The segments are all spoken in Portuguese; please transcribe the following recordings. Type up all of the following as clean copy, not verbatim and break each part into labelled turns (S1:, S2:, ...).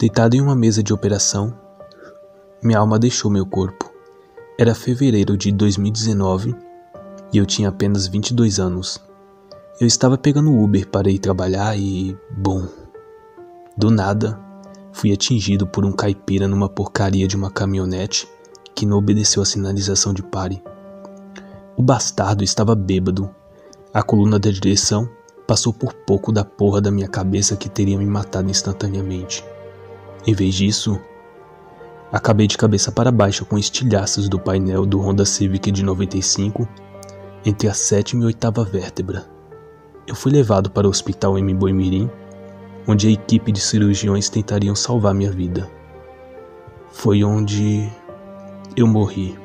S1: Deitado em uma mesa de operação, minha alma deixou meu corpo. Era fevereiro de 2019 e eu tinha apenas 22 anos. Eu estava pegando Uber para ir trabalhar e, bom, do nada, fui atingido por um caipira numa porcaria de uma caminhonete que não obedeceu a sinalização de pare. O bastardo estava bêbado. A coluna da direção passou por pouco da porra da minha cabeça que teria me matado instantaneamente. Em vez disso, acabei de cabeça para baixo com estilhaços do painel do Honda Civic de 95 entre a 7ª e 8ª vértebra. Eu fui levado para o hospital em Boimirim, onde a equipe de cirurgiões tentariam salvar minha vida. Foi onde eu morri.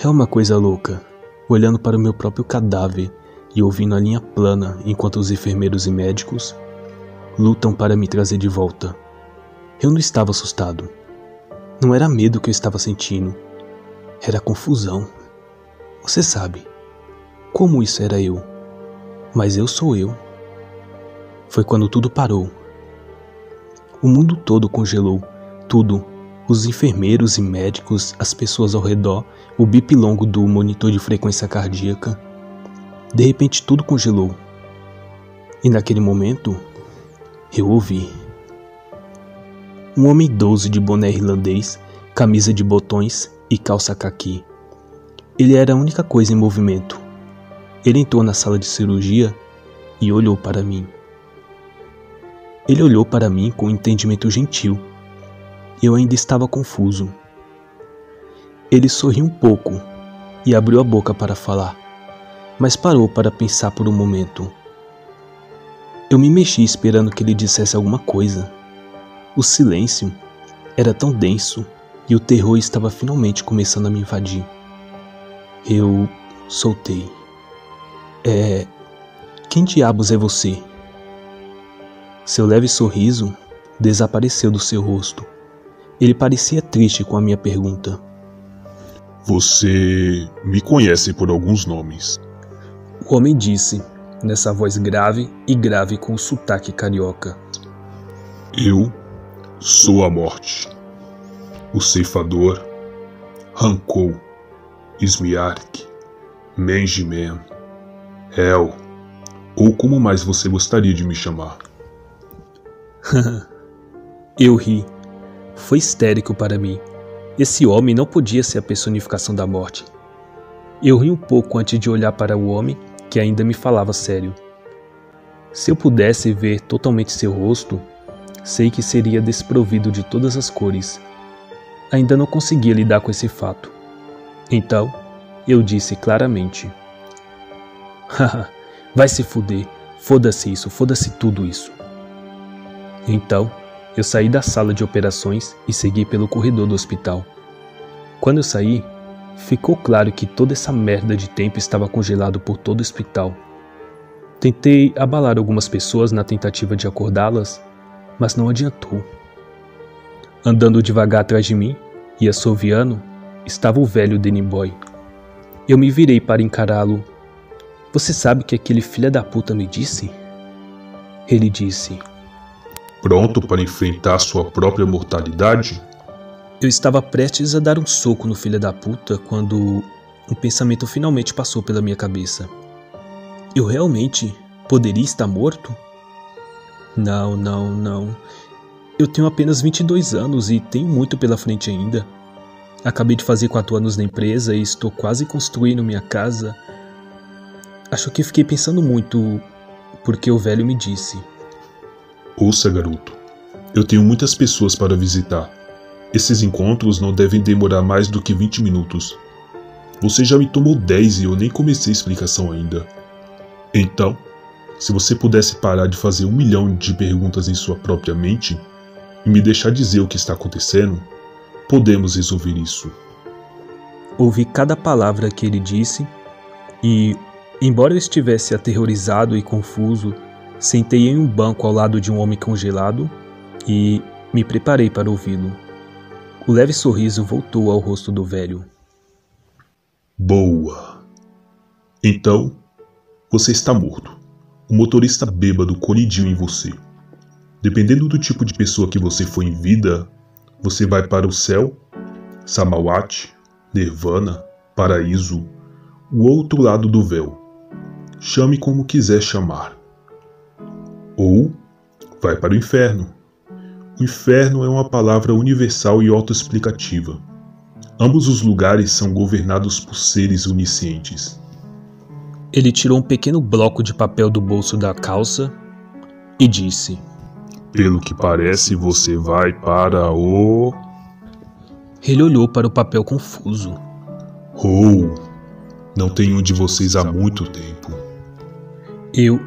S1: É uma coisa louca, olhando para o meu próprio cadáver e ouvindo a linha plana enquanto os enfermeiros e médicos lutam para me trazer de volta. Eu não estava assustado. Não era medo que eu estava sentindo. Era confusão. Você sabe, como isso era eu. Mas eu sou eu. Foi quando tudo parou. O mundo todo congelou. Tudo. Os enfermeiros e médicos, as pessoas ao redor, o bip longo do monitor de frequência cardíaca. De repente tudo congelou. E naquele momento, eu ouvi. Um homem idoso de boné irlandês, camisa de botões e calça caqui. Ele era a única coisa em movimento. Ele entrou na sala de cirurgia e olhou para mim. Ele olhou para mim com um entendimento gentil. Eu ainda estava confuso. Ele sorriu um pouco e abriu a boca para falar, mas parou para pensar por um momento. Eu me mexi esperando que ele dissesse alguma coisa. O silêncio era tão denso e o terror estava finalmente começando a me invadir. Eu soltei. Quem diabos é você? Seu leve sorriso desapareceu do seu rosto. Ele parecia triste com a minha pergunta.
S2: Você me conhece por alguns nomes.
S1: O homem disse, nessa voz grave e grave com o sotaque carioca.
S2: Eu sou a morte. O ceifador, Hankou, Smiark, Menjimen, Hel, ou como mais você gostaria de me chamar.
S1: Eu ri. Foi histérico para mim. Esse homem não podia ser a personificação da morte. Eu ri um pouco antes de olhar para o homem que ainda me falava sério. Se eu pudesse ver totalmente seu rosto, sei que seria desprovido de todas as cores. Ainda não conseguia lidar com esse fato. Então, eu disse claramente. Haha, vai se fuder. Foda-se isso, foda-se tudo isso. Então, eu saí da sala de operações e segui pelo corredor do hospital. Quando eu saí, ficou claro que toda essa merda de tempo estava congelado por todo o hospital. Tentei abalar algumas pessoas na tentativa de acordá-las, mas não adiantou. Andando devagar atrás de mim e assoviando, estava o velho Danny Boy. Eu me virei para encará-lo. Você sabe o que aquele filho da puta me disse? Ele disse.
S2: Pronto para enfrentar sua própria mortalidade?
S1: Eu estava prestes a dar um soco no filho da puta quando um pensamento finalmente passou pela minha cabeça. Eu realmente poderia estar morto? Não. Eu tenho apenas 22 anos e tenho muito pela frente ainda. Acabei de fazer 4 anos na empresa e estou quase construindo minha casa. Acho que fiquei pensando muito porque o velho me disse.
S2: Ouça, garoto. Eu tenho muitas pessoas para visitar. Esses encontros não devem demorar mais do que 20 minutos. Você já me tomou 10 e eu nem comecei a explicação ainda. Então, se você pudesse parar de fazer 1 milhão de perguntas em sua própria mente e me deixar dizer o que está acontecendo, podemos resolver isso.
S1: Ouvi cada palavra que ele disse e, embora eu estivesse aterrorizado e confuso, sentei em um banco ao lado de um homem congelado e me preparei para ouvi-lo. O leve sorriso voltou ao rosto do velho.
S2: Boa. Então, você está morto. O motorista bêbado colidiu em você. Dependendo do tipo de pessoa que você for em vida, você vai para o céu, Samawati, Nirvana, paraíso, o outro lado do véu. Chame como quiser chamar. Ou vai para o inferno. O inferno é uma palavra universal e autoexplicativa. Ambos os lugares são governados por seres oniscientes.
S1: Ele tirou um pequeno bloco de papel do bolso da calça e disse:
S2: Pelo que parece, você vai para o...
S1: Ele olhou para o papel confuso.
S2: Não tem um de vocês há muito tempo.
S1: Eu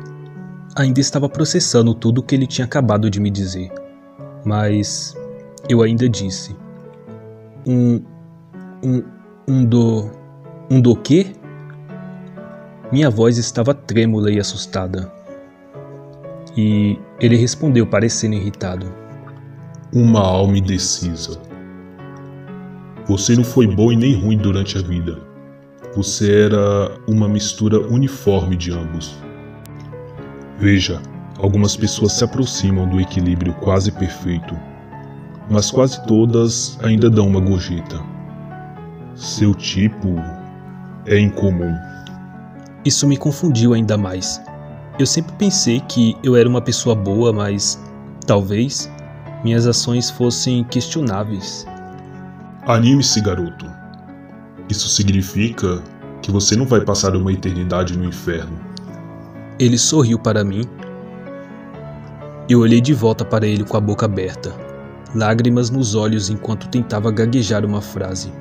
S1: ainda estava processando tudo o que ele tinha acabado de me dizer, mas eu ainda disse: Um do quê? Minha voz estava trêmula e assustada. E ele respondeu, parecendo irritado:
S2: Uma alma indecisa. Você não foi bom e nem ruim durante a vida. Você era uma mistura uniforme de ambos. Veja, algumas pessoas se aproximam do equilíbrio quase perfeito, mas quase todas ainda dão uma gorjeta. Seu tipo é incomum.
S1: Isso me confundiu ainda mais. Eu sempre pensei que eu era uma pessoa boa, mas talvez minhas ações fossem questionáveis.
S2: Anime-se, garoto. Isso significa que você não vai passar uma eternidade no inferno.
S1: Ele sorriu para mim. Eu olhei de volta para ele com a boca aberta, lágrimas nos olhos enquanto tentava gaguejar uma frase.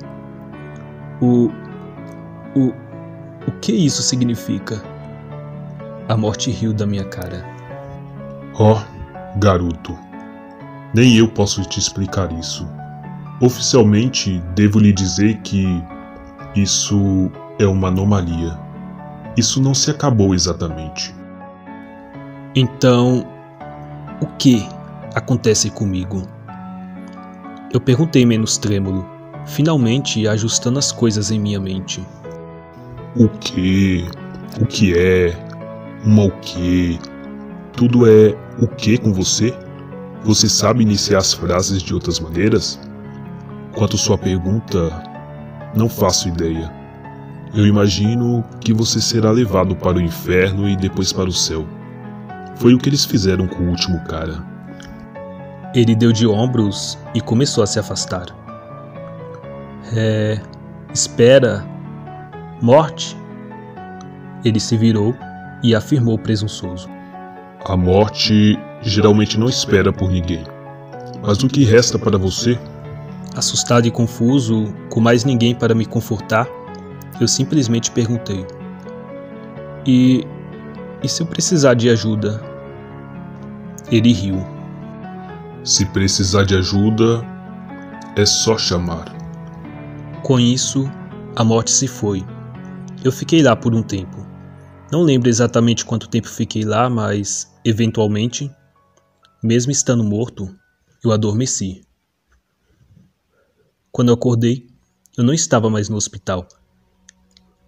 S1: O que isso significa? A morte riu da minha cara.
S2: Garoto, nem eu posso te explicar isso. Oficialmente, devo lhe dizer que isso é uma anomalia. Isso não se acabou exatamente.
S1: Então, o que acontece comigo? Eu perguntei menos trêmulo, finalmente ajustando as coisas em minha mente.
S2: O que? O que é? O quê? Tudo é o que com você? Você sabe iniciar as frases de outras maneiras? Quanto à sua pergunta, não faço ideia. Eu imagino que você será levado para o inferno e depois para o céu. Foi o que eles fizeram com o último cara.
S1: Ele deu de ombros e começou a se afastar. Espera. Morte? Ele se virou e afirmou presunçoso:
S2: A morte geralmente não espera por ninguém. Mas o que resta para você?
S1: Assustado e confuso, com mais ninguém para me confortar, eu simplesmente perguntei: E se eu precisar de ajuda? Ele riu.
S2: Se precisar de ajuda, é só chamar.
S1: Com isso, a morte se foi. Eu fiquei lá por um tempo. Não lembro exatamente quanto tempo fiquei lá, mas, eventualmente, mesmo estando morto, eu adormeci. Quando eu acordei, eu não estava mais no hospital.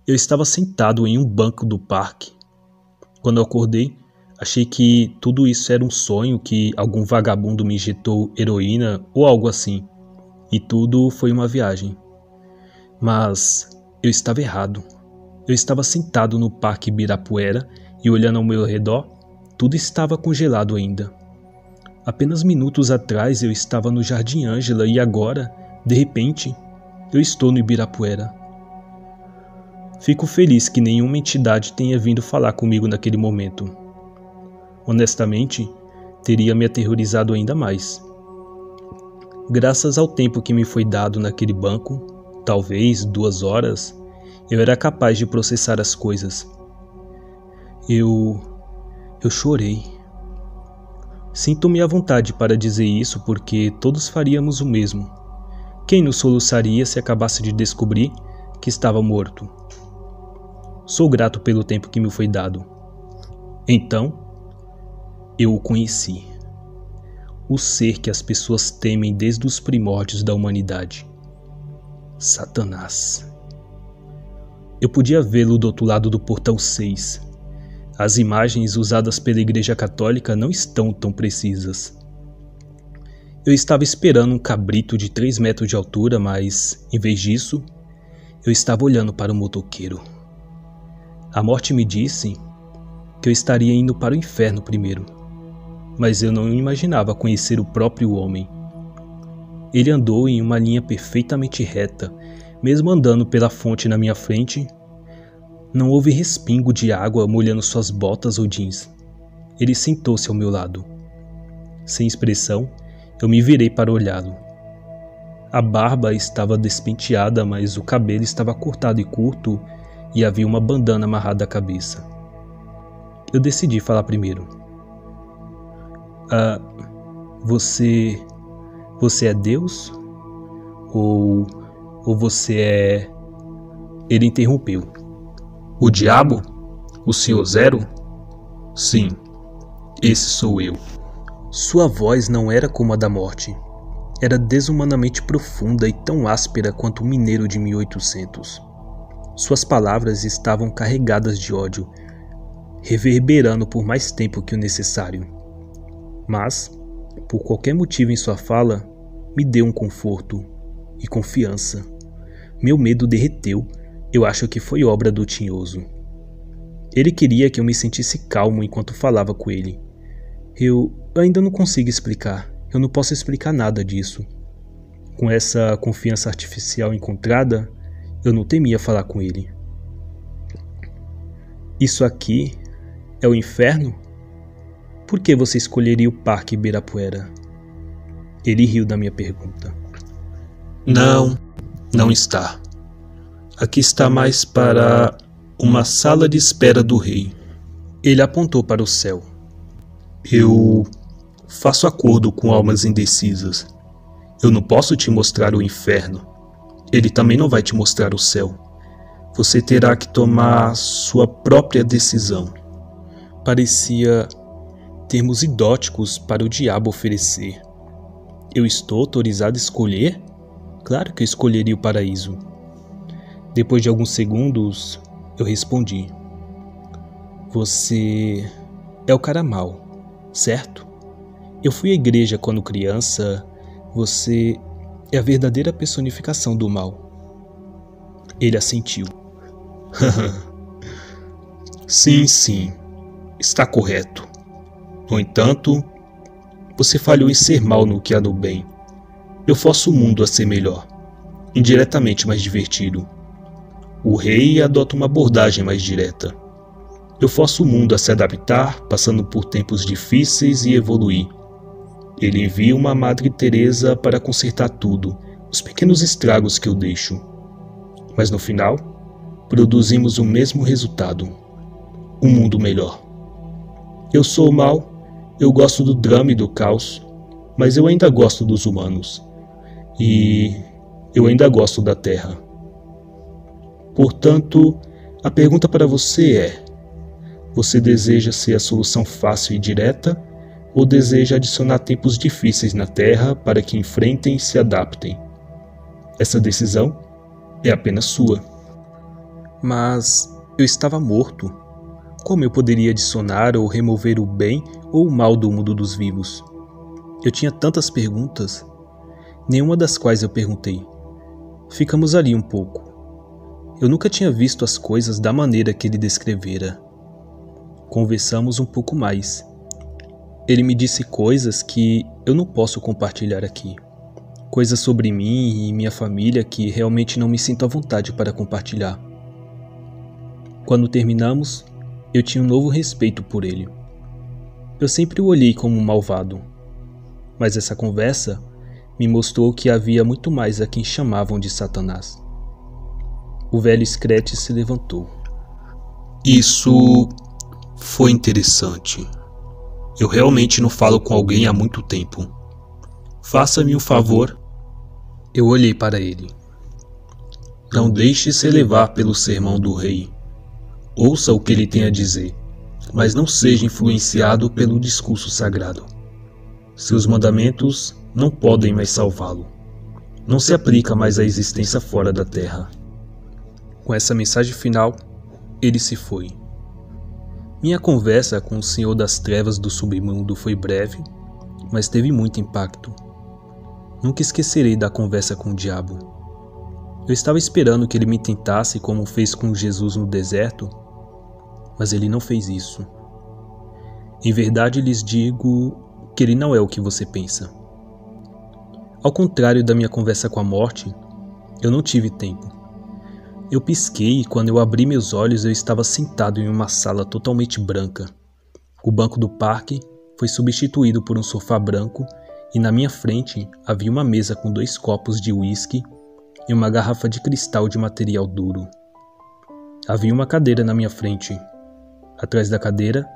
S1: Eu estava sentado em um banco do parque. Quando eu acordei, achei que tudo isso era um sonho, que algum vagabundo me injetou heroína ou algo assim. E tudo foi uma viagem. Mas eu estava errado. Eu estava sentado no Parque Ibirapuera e olhando ao meu redor, tudo estava congelado ainda. Apenas minutos atrás eu estava no Jardim Ângela e agora, de repente, eu estou no Ibirapuera. Fico feliz que nenhuma entidade tenha vindo falar comigo naquele momento. Honestamente, teria me aterrorizado ainda mais. Graças ao tempo que me foi dado naquele banco, talvez 2 horas, eu era capaz de processar as coisas. Eu chorei. Sinto-me à vontade para dizer isso porque todos faríamos o mesmo. Quem nos soluçaria se acabasse de descobrir que estava morto? Sou grato pelo tempo que me foi dado. Então, eu o conheci. O ser que as pessoas temem desde os primórdios da humanidade. Satanás. Eu podia vê-lo do outro lado do portão 6. As imagens usadas pela Igreja Católica não estão tão precisas. Eu estava esperando um cabrito de 3 metros de altura, mas, em vez disso, eu estava olhando para o motoqueiro. A morte me disse que eu estaria indo para o inferno primeiro, mas eu não imaginava conhecer o próprio homem. Ele andou em uma linha perfeitamente reta, mesmo andando pela fonte na minha frente. Não houve respingo de água molhando suas botas ou jeans. Ele sentou-se ao meu lado. Sem expressão, eu me virei para olhá-lo. A barba estava despenteada, mas o cabelo estava cortado e curto e havia uma bandana amarrada à cabeça. Eu decidi falar primeiro. Você é Deus? Ou você é... Ele interrompeu. O diabo? O Senhor Zero? Sim, esse sou eu. Sua voz não era como a da morte. Era desumanamente profunda e tão áspera quanto um mineiro de 1800. Suas palavras estavam carregadas de ódio, reverberando por mais tempo que o necessário. Mas, por qualquer motivo em sua fala, me deu um conforto e confiança. Meu medo derreteu. Eu acho que foi obra do tinhoso. Ele queria que eu me sentisse calmo enquanto falava com ele. Eu ainda não consigo explicar. Eu não posso explicar nada disso. Com essa confiança artificial encontrada, eu não temia falar com ele. Isso aqui é o inferno? Por que você escolheria o Parque Ibirapuera? Ele riu da minha pergunta. Não está. Aqui está mais para uma sala de espera do rei. Ele apontou para o céu. Eu faço acordo com almas indecisas. Eu não posso te mostrar o inferno. Ele também não vai te mostrar o céu. Você terá que tomar sua própria decisão. Parecia termos idóticos para o diabo oferecer. Eu estou autorizado a escolher? Claro que eu escolheria o paraíso. Depois de alguns segundos, eu respondi. Você é o cara mau, certo? Eu fui à igreja quando criança. Você é a verdadeira personificação do mal. Ele assentiu. Sim, está correto. No entanto, você falhou em ser mal no que há do bem. Eu forço o mundo a ser melhor, indiretamente mais divertido. O rei adota uma abordagem mais direta. Eu forço o mundo a se adaptar, passando por tempos difíceis e evoluir. Ele envia uma Madre Teresa para consertar tudo, os pequenos estragos que eu deixo. Mas no final, produzimos o mesmo resultado. Um mundo melhor. Eu sou o mal, eu gosto do drama e do caos, mas eu ainda gosto dos humanos. E eu ainda gosto da Terra. Portanto, a pergunta para você é: você deseja ser a solução fácil e direta, ou deseja adicionar tempos difíceis na Terra para que enfrentem e se adaptem? Essa decisão é apenas sua. Mas eu estava morto. Como eu poderia adicionar ou remover o bem ou o mal do mundo dos vivos? Eu tinha tantas perguntas, nenhuma das quais eu perguntei. Ficamos ali um pouco. Eu nunca tinha visto as coisas da maneira que ele descrevera. Conversamos um pouco mais. Ele me disse coisas que eu não posso compartilhar aqui. Coisas sobre mim e minha família que realmente não me sinto à vontade para compartilhar. Quando terminamos, eu tinha um novo respeito por ele. Eu sempre o olhei como um malvado. Mas essa conversa me mostrou que havia muito mais a quem chamavam de Satanás. O velho Screte se levantou. Isso foi interessante. Eu realmente não falo com alguém há muito tempo. Faça-me um favor. Eu olhei para ele. Não deixe-se levar pelo sermão do rei. Ouça o que ele tem a dizer, mas não seja influenciado pelo discurso sagrado. Seus mandamentos não podem mais salvá-lo. Não se aplica mais à existência fora da terra. Com essa mensagem final, ele se foi. Minha conversa com o Senhor das Trevas do Submundo foi breve, mas teve muito impacto. Nunca esquecerei da conversa com o diabo. Eu estava esperando que ele me tentasse como fez com Jesus no deserto, mas ele não fez isso. Em verdade lhes digo que ele não é o que você pensa. Ao contrário da minha conversa com a morte, eu não tive tempo. Eu pisquei e quando eu abri meus olhos eu estava sentado em uma sala totalmente branca. O banco do parque foi substituído por um sofá branco e na minha frente havia uma mesa com 2 copos de uísque e uma garrafa de cristal de material duro. Havia uma cadeira na minha frente. Atrás da cadeira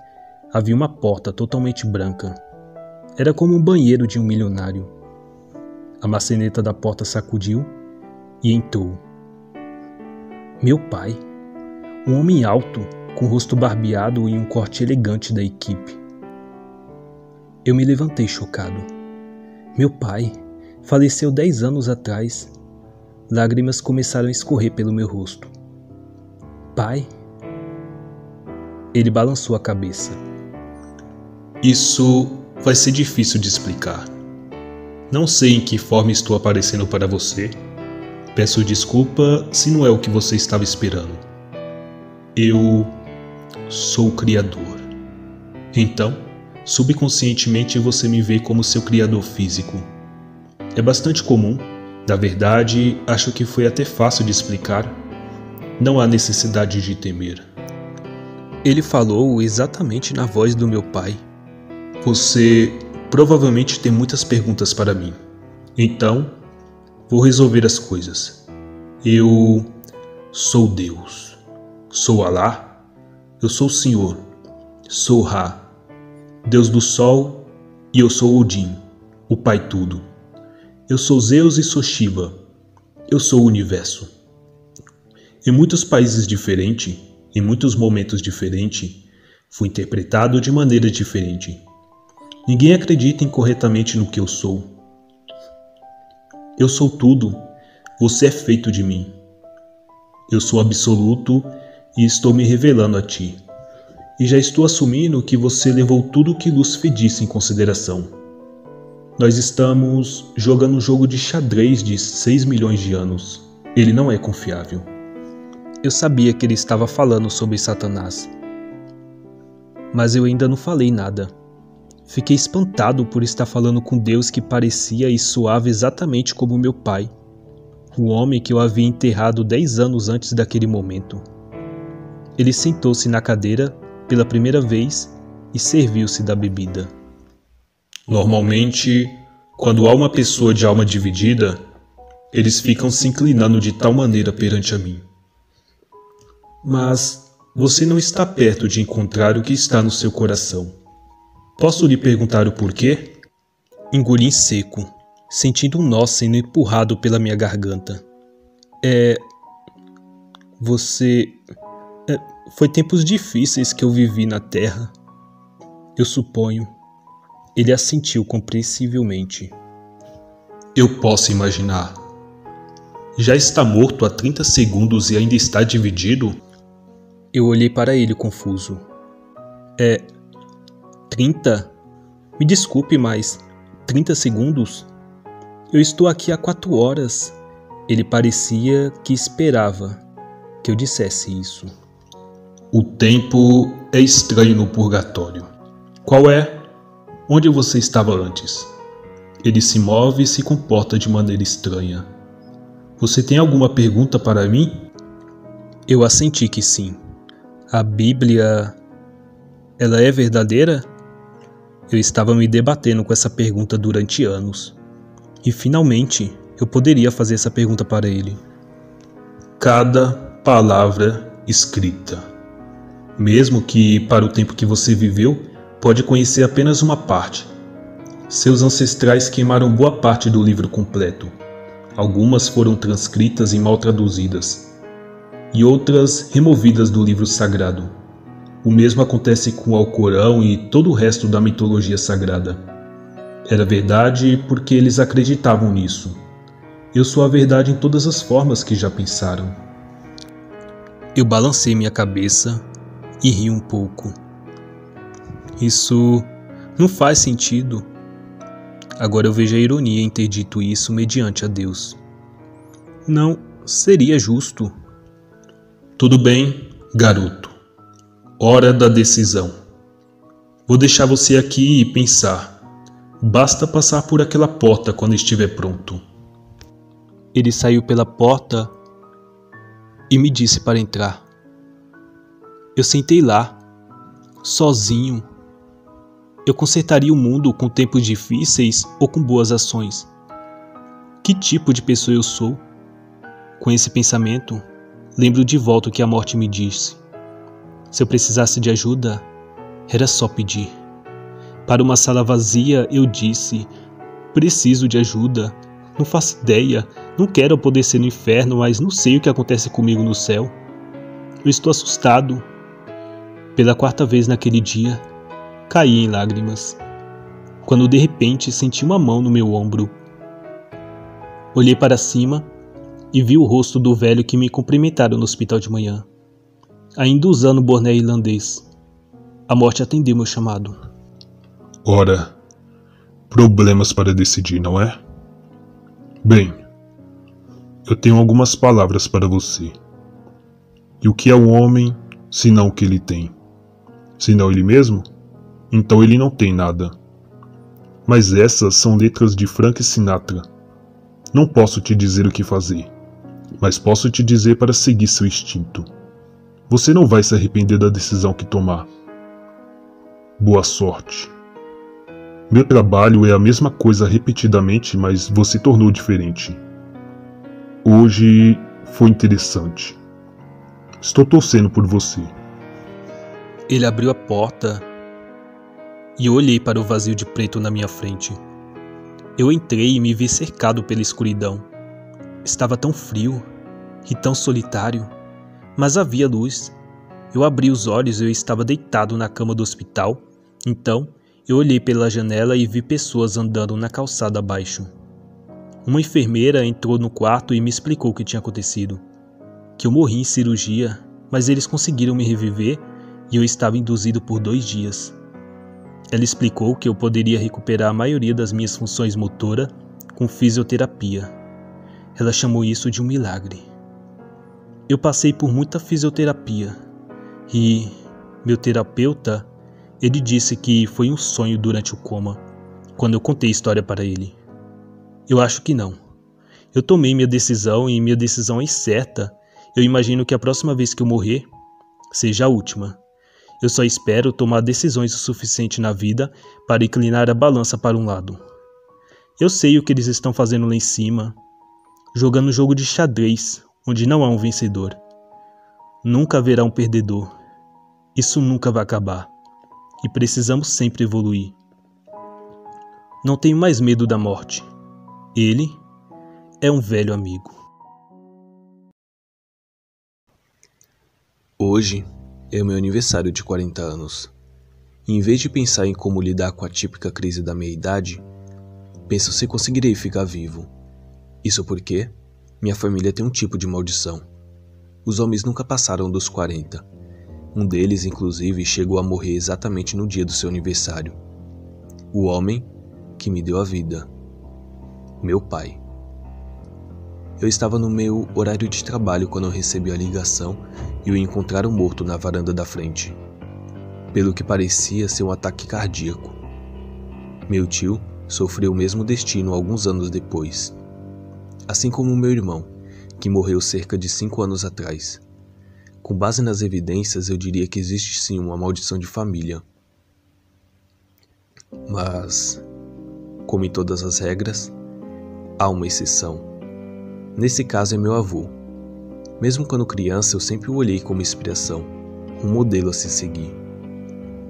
S1: havia uma porta totalmente branca. Era como um banheiro de um milionário. A maçaneta da porta sacudiu e entrou. Meu pai, um homem alto, com o rosto barbeado e um corte elegante da equipe. Eu me levantei chocado. Meu pai faleceu 10 anos atrás. Lágrimas começaram a escorrer pelo meu rosto. Pai? Ele balançou a cabeça.
S2: Isso vai ser difícil de explicar. Não sei em que forma estou aparecendo para você. Peço desculpa se não é o que você estava esperando. Eu sou o Criador. Então, subconscientemente você me vê como seu Criador físico. É bastante comum. Na verdade, acho que foi até fácil de explicar. Não há necessidade de temer.
S1: Ele falou exatamente na voz do meu pai.
S2: Você provavelmente tem muitas perguntas para mim. Então, vou resolver as coisas. Eu sou Deus. Sou Alá. Eu sou o Senhor. Sou Ra, Deus do Sol, e eu sou Odin, o Pai Tudo. Eu sou Zeus e sou Shiva. Eu sou o Universo. Em muitos países diferentes, em muitos momentos diferentes, fui interpretado de maneira diferente. Ninguém acredita incorretamente no que eu sou. Eu sou tudo, você é feito de mim. Eu sou absoluto e estou me revelando a ti. E já estou assumindo que você levou tudo o que Lúcifer disse em consideração. Nós estamos jogando um jogo de xadrez de 6 milhões de anos. Ele não é confiável.
S1: Eu sabia que ele estava falando sobre Satanás. Mas eu ainda não falei nada. Fiquei espantado por estar falando com Deus que parecia e soava exatamente como meu pai, o homem que eu havia enterrado 10 anos antes daquele momento. Ele sentou-se na cadeira pela primeira vez e serviu-se da bebida.
S2: Normalmente, quando há uma pessoa de alma dividida, eles ficam se inclinando de tal maneira perante a mim. Mas você não está perto de encontrar o que está no seu coração. Posso lhe perguntar o porquê?
S1: Engoli em seco, sentindo um nó sendo empurrado pela minha garganta. Foi tempos difíceis que eu vivi na Terra. Eu suponho. Ele assentiu compreensivelmente.
S2: Eu posso imaginar. Já está morto há 30 segundos e ainda está dividido?
S1: Eu olhei para ele confuso. 30? Me desculpe, mas 30 segundos? Eu estou aqui há 4 horas. Ele parecia que esperava que eu dissesse isso.
S2: O tempo é estranho no purgatório. Qual é? Onde você estava antes? Ele se move e se comporta de maneira estranha. Você tem alguma pergunta para mim?
S1: Eu assenti que sim. A Bíblia, ela é verdadeira? Eu estava me debatendo com essa pergunta durante anos. E finalmente eu poderia fazer essa pergunta para ele.
S2: Cada palavra escrita. Mesmo que para o tempo que você viveu, pode conhecer apenas uma parte. Seus ancestrais queimaram boa parte do livro completo. Algumas foram transcritas e mal traduzidas, e outras removidas do livro sagrado. O mesmo acontece com o Alcorão e todo o resto da mitologia sagrada. Era verdade porque eles acreditavam nisso. Eu sou a verdade em todas as formas que já pensaram.
S1: Eu balancei minha cabeça e ri um pouco. Isso não faz sentido. Agora eu vejo a ironia em ter dito isso mediante a Deus. Não seria justo.
S2: Tudo bem, garoto. Hora da decisão. Vou deixar você aqui e pensar. Basta passar por aquela porta quando estiver pronto.
S1: Ele saiu pela porta e me disse para entrar. Eu sentei lá, sozinho. Eu consertaria o mundo com tempos difíceis ou com boas ações? Que tipo de pessoa eu sou? Com esse pensamento, lembro de volta o que a morte me disse. Se eu precisasse de ajuda, era só pedir. Para uma sala vazia, eu disse: preciso de ajuda. Não faço ideia. Não quero poder ser no inferno, mas não sei o que acontece comigo no céu. Eu estou assustado. Pela 4ª vez naquele dia, caí em lágrimas, quando de repente senti uma mão no meu ombro. Olhei para cima e vi o rosto do velho que me cumprimentaram no hospital de manhã, ainda usando o boné irlandês. A morte atendeu meu chamado.
S2: Ora, problemas para decidir, não é? Bem, eu tenho algumas palavras para você. E o que é o homem, senão o que ele tem? Senão ele mesmo? Então ele não tem nada. Mas essas são letras de Frank Sinatra. Não posso te dizer o que fazer, mas posso te dizer para seguir seu instinto. Você não vai se arrepender da decisão que tomar. Boa sorte. Meu trabalho é a mesma coisa repetidamente, mas você tornou diferente. Hoje foi interessante. Estou torcendo por você.
S1: Ele abriu a porta e eu olhei para o vazio de preto na minha frente. Eu entrei e me vi cercado pela escuridão. Estava tão frio e tão solitário, mas havia luz. Eu abri os olhos e eu estava deitado na cama do hospital. Então, eu olhei pela janela e vi pessoas andando na calçada abaixo. Uma enfermeira entrou no quarto e me explicou o que tinha acontecido. Que eu morri em cirurgia, mas eles conseguiram me reviver e eu estava induzido por 2 dias. Ela explicou que eu poderia recuperar a maioria das minhas funções motoras com fisioterapia. Ela chamou isso de um milagre. Eu passei por muita fisioterapia e meu terapeuta, ele disse que foi um sonho durante o coma, quando eu contei a história para ele. Eu acho que não. Eu tomei minha decisão e minha decisão é certa. Eu imagino que a próxima vez que eu morrer seja a última. Eu só espero tomar decisões o suficiente na vida para inclinar a balança para um lado. Eu sei o que eles estão fazendo lá em cima, jogando um jogo de xadrez, onde não há um vencedor. Nunca haverá um perdedor. Isso nunca vai acabar. E precisamos sempre evoluir. Não tenho mais medo da morte. Ele é um velho amigo. Hoje é o meu aniversário de 40 anos. E em vez de pensar em como lidar com a típica crise da meia-idade, penso se conseguirei ficar vivo. Isso porque minha família tem um tipo de maldição. Os homens nunca passaram dos 40. Um deles, inclusive, chegou a morrer exatamente no dia do seu aniversário. O homem que me deu a vida. Meu pai. Eu estava no meu horário de trabalho quando eu recebi a ligação e o encontraram morto na varanda da frente, pelo que parecia ser um ataque cardíaco. Meu tio sofreu o mesmo destino alguns anos depois, assim como meu irmão, que morreu cerca de 5 anos atrás. Com base nas evidências, eu diria que existe sim uma maldição de família. Mas, como em todas as regras, há uma exceção. Nesse caso é meu avô. Mesmo quando criança, eu sempre o olhei como inspiração, um modelo a se seguir.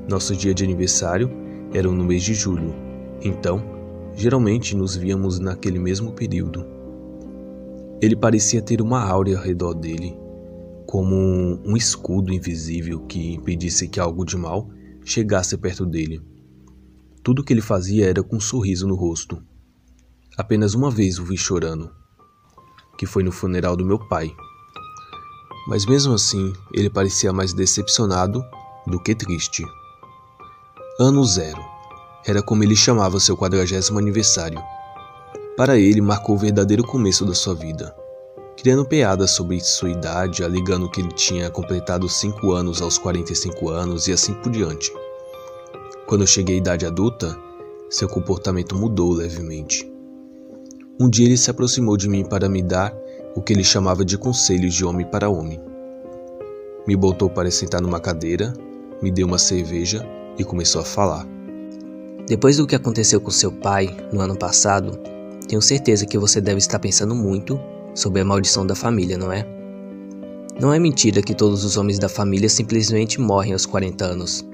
S1: Nosso dia de aniversário era no mês de julho, então, geralmente nos víamos naquele mesmo período. Ele parecia ter uma áurea ao redor dele, como um escudo invisível que impedisse que algo de mal chegasse perto dele. Tudo o que ele fazia era com um sorriso no rosto. Apenas uma vez o vi chorando, que foi no funeral do meu pai. Mas mesmo assim, ele parecia mais decepcionado do que triste. Ano 0. Era como ele chamava seu 40º aniversário. Para ele, marcou o verdadeiro começo da sua vida, criando piadas sobre sua idade, alegando que ele tinha completado 5 anos aos 45 anos e assim por diante. Quando eu cheguei à idade adulta, seu comportamento mudou levemente. Um dia ele se aproximou de mim para me dar o que ele chamava de conselhos de homem para homem. Me botou para sentar numa cadeira, me deu uma cerveja e começou a falar.
S3: Depois do que aconteceu com seu pai no ano passado, tenho certeza que você deve estar pensando muito sobre a maldição da família, não é? Não é mentira que todos os homens da família simplesmente morrem aos 40 anos.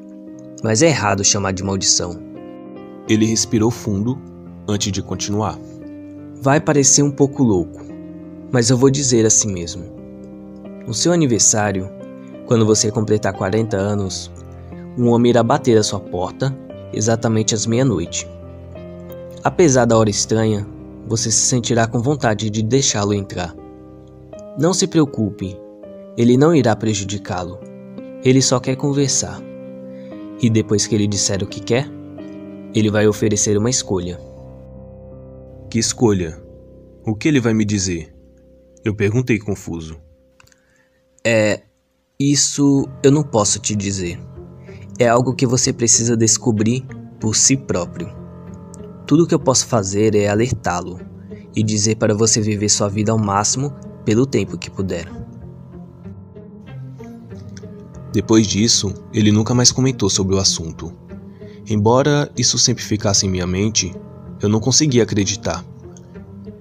S3: Mas é errado chamar de maldição.
S1: Ele respirou fundo antes de continuar.
S3: Vai parecer um pouco louco, mas eu vou dizer assim mesmo. No seu aniversário, quando você completar 40 anos, um homem irá bater à sua porta exatamente às meia-noite. Apesar da hora estranha, você se sentirá com vontade de deixá-lo entrar. Não se preocupe, ele não irá prejudicá-lo. Ele só quer conversar. E depois que ele disser o que quer, ele vai oferecer uma escolha.
S1: Que escolha? O que ele vai me dizer? Eu perguntei confuso.
S3: Isso eu não posso te dizer. É algo que você precisa descobrir por si próprio. Tudo que eu posso fazer é alertá-lo e dizer para você viver sua vida ao máximo pelo tempo que puder.
S1: Depois disso, ele nunca mais comentou sobre o assunto. Embora isso sempre ficasse em minha mente, eu não conseguia acreditar.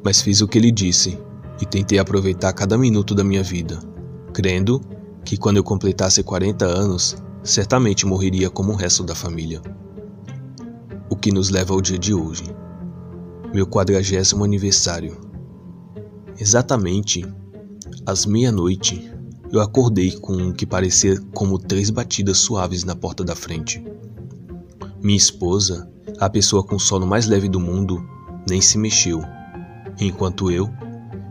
S1: Mas fiz o que ele disse e tentei aproveitar cada minuto da minha vida, crendo que quando eu completasse 40 anos, certamente morreria como o resto da família. O que nos leva ao dia de hoje, meu 40º aniversário. Exatamente às meia-noite, eu acordei com o que parecia como 3 batidas suaves na porta da frente. Minha esposa, a pessoa com o sono mais leve do mundo, nem se mexeu, enquanto eu,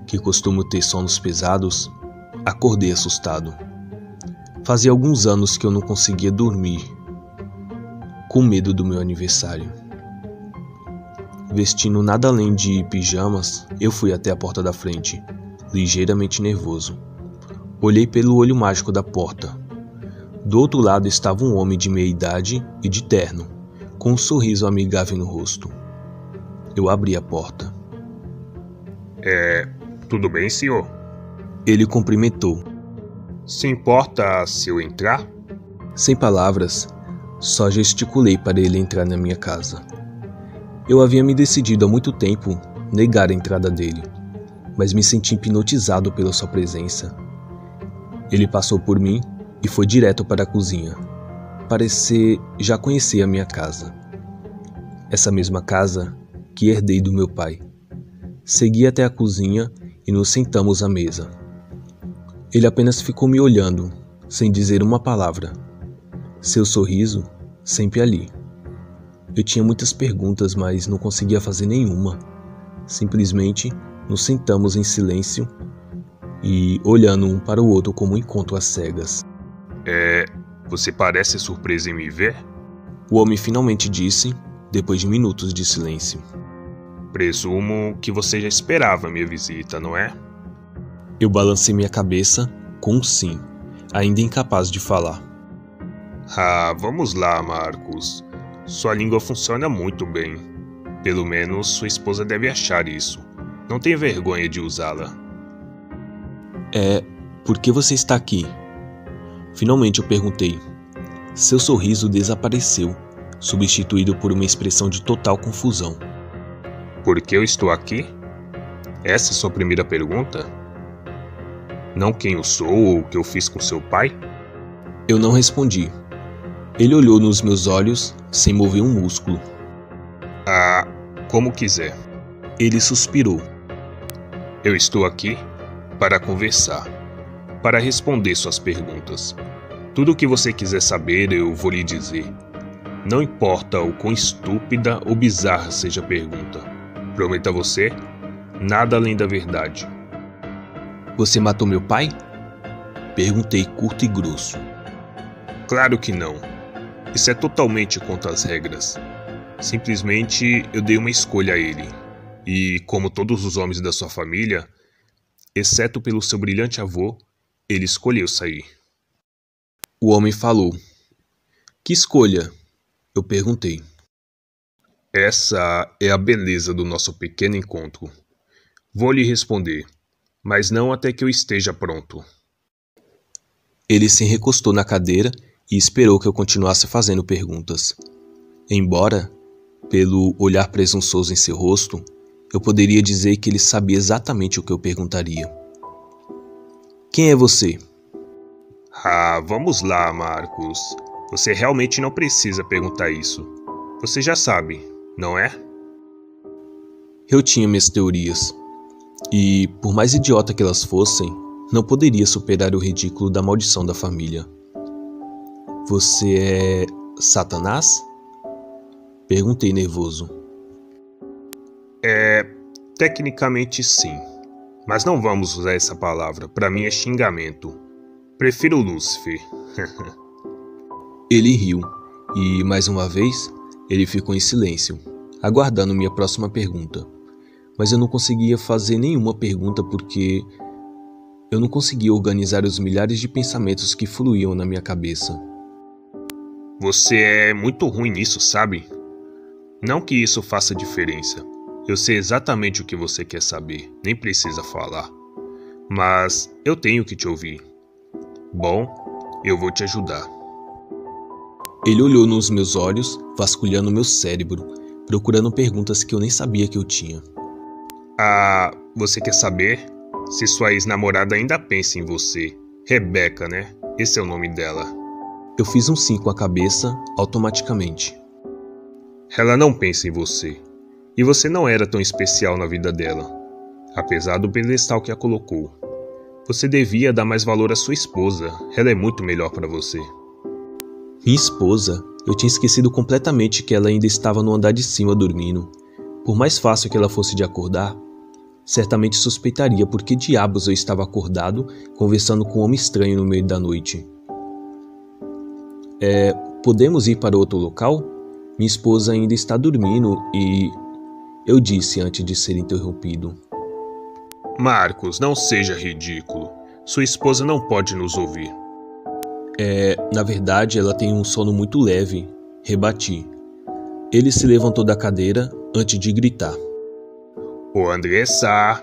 S1: que costumo ter sonos pesados, acordei assustado. Fazia alguns anos que eu não conseguia dormir, com medo do meu aniversário. Vestindo nada além de pijamas, eu fui até a porta da frente, ligeiramente nervoso. Olhei pelo olho mágico da porta. Do outro lado estava um homem de meia idade e de terno, com um sorriso amigável no rosto. Eu abri a porta.
S2: Tudo bem, senhor?
S1: Ele cumprimentou.
S2: Se importa se eu entrar?
S1: Sem palavras, só gesticulei para ele entrar na minha casa. Eu havia me decidido há muito tempo negar a entrada dele, mas me senti hipnotizado pela sua presença. Ele passou por mim e foi direto para a cozinha. Parecia já conhecer a minha casa. Essa mesma casa que herdei do meu pai. Segui até a cozinha e nos sentamos à mesa. Ele apenas ficou me olhando, sem dizer uma palavra. Seu sorriso, sempre ali. Eu tinha muitas perguntas, mas não conseguia fazer nenhuma. Simplesmente nos sentamos em silêncio e olhando um para o outro como um encontro às cegas.
S2: Você parece surpreso em me ver?
S1: O homem finalmente disse, depois de minutos de silêncio.
S2: Presumo que você já esperava minha visita, não é?
S1: Eu balancei minha cabeça com um sim, ainda incapaz de falar.
S2: Vamos lá, Marcos. Sua língua funciona muito bem. Pelo menos sua esposa deve achar isso. Não tenha vergonha de usá-la.
S1: Por que você está aqui? Finalmente eu perguntei. Seu sorriso desapareceu, substituído por uma expressão de total confusão.
S2: Por que eu estou aqui? Essa é sua primeira pergunta? Não quem eu sou ou o que eu fiz com seu pai?
S1: Eu não respondi. Ele olhou nos meus olhos sem mover um músculo.
S2: Como quiser.
S1: Ele suspirou.
S2: Eu estou aqui para conversar, para responder suas perguntas. Tudo o que você quiser saber eu vou lhe dizer. Não importa o quão estúpida ou bizarra seja a pergunta. Prometo a você, nada além da verdade.
S1: Você matou meu pai? Perguntei curto e grosso.
S2: Claro que não. Isso é totalmente contra as regras.
S4: Simplesmente eu dei uma escolha a ele. E, como todos os homens da sua família, exceto pelo seu brilhante avô, ele escolheu sair.
S1: O homem falou. Que escolha? Eu perguntei.
S4: Essa é a beleza do nosso pequeno encontro. Vou lhe responder, mas não até que eu esteja pronto.
S1: Ele se recostou na cadeira e esperou que eu continuasse fazendo perguntas. Embora, pelo olhar presunçoso em seu rosto, eu poderia dizer que ele sabia exatamente o que eu perguntaria. Quem é você?
S4: Vamos lá, Marcos. Você realmente não precisa perguntar isso. Você já sabe, não é?
S1: Eu tinha minhas teorias. E, por mais idiota que elas fossem, não poderia superar o ridículo da maldição da família. Você é Satanás? Perguntei nervoso.
S4: Tecnicamente sim. Mas não vamos usar essa palavra. Para mim é xingamento. Prefiro Lúcifer.
S1: Ele riu e, mais uma vez, ele ficou em silêncio, aguardando minha próxima pergunta. Mas eu não conseguia fazer nenhuma pergunta porque eu não conseguia organizar os milhares de pensamentos que fluíam na minha cabeça.
S4: Você é muito ruim nisso, sabe? Não que isso faça diferença. Eu sei exatamente o que você quer saber, nem precisa falar. Mas eu tenho que te ouvir. Bom, eu vou te ajudar.
S1: Ele olhou nos meus olhos, vasculhando meu cérebro, procurando perguntas que eu nem sabia que eu tinha.
S4: Você quer saber se sua ex-namorada ainda pensa em você? Rebeca, né? Esse é o nome dela.
S1: Eu fiz um sim com a cabeça, automaticamente.
S4: Ela não pensa em você. E você não era tão especial na vida dela, apesar do pedestal que a colocou. Você devia dar mais valor à sua esposa. Ela é muito melhor para você.
S1: Minha esposa? Eu tinha esquecido completamente que ela ainda estava no andar de cima dormindo. Por mais fácil que ela fosse de acordar, certamente suspeitaria por que diabos eu estava acordado, conversando com um homem estranho no meio da noite. Podemos ir para outro local? Minha esposa ainda está dormindo e... Eu disse antes de ser interrompido.
S4: Marcos, não seja ridículo. Sua esposa não pode nos ouvir.
S1: Na verdade, ela tem um sono muito leve, rebati. Ele se levantou da cadeira antes de gritar.
S4: Ô Andressa,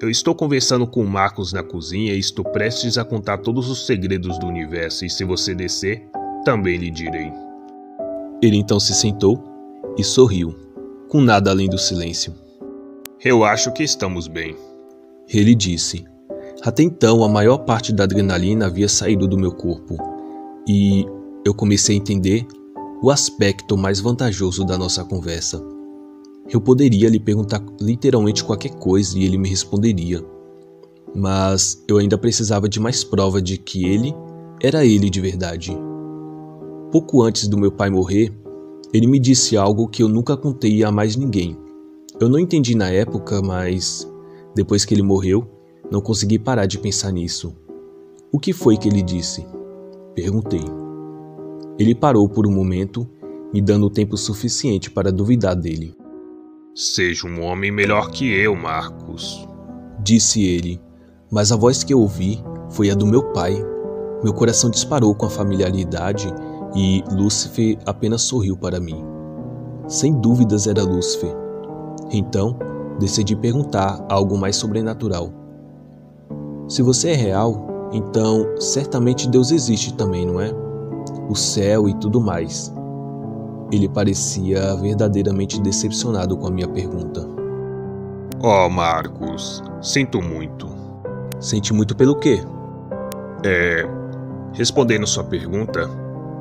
S4: eu estou conversando com o Marcos na cozinha e estou prestes a contar todos os segredos do universo e se você descer, também lhe direi.
S1: Ele então se sentou e sorriu, com nada além do silêncio.
S4: Eu acho que estamos bem.
S1: Ele disse. Até então, a maior parte da adrenalina havia saído do meu corpo, e eu comecei a entender o aspecto mais vantajoso da nossa conversa. Eu poderia lhe perguntar literalmente qualquer coisa e ele me responderia, mas eu ainda precisava de mais prova de que ele era ele de verdade. Pouco antes do meu pai morrer, ele me disse algo que eu nunca contei a mais ninguém. Eu não entendi na época, mas depois que ele morreu, não consegui parar de pensar nisso. O que foi que ele disse? Perguntei. Ele parou por um momento, me dando tempo suficiente para duvidar dele.
S4: Seja um homem melhor que eu, Marcos,
S1: disse ele, mas a voz que eu ouvi foi a do meu pai. Meu coração disparou com a familiaridade e Lúcifer apenas sorriu para mim. Sem dúvidas era Lúcifer. Então, decidi perguntar algo mais sobrenatural. Se você é real, então certamente Deus existe também, não é? O céu e tudo mais. Ele parecia verdadeiramente decepcionado com a minha pergunta.
S4: Oh, Marcos, sinto muito.
S1: Sente muito pelo quê?
S4: Respondendo sua pergunta,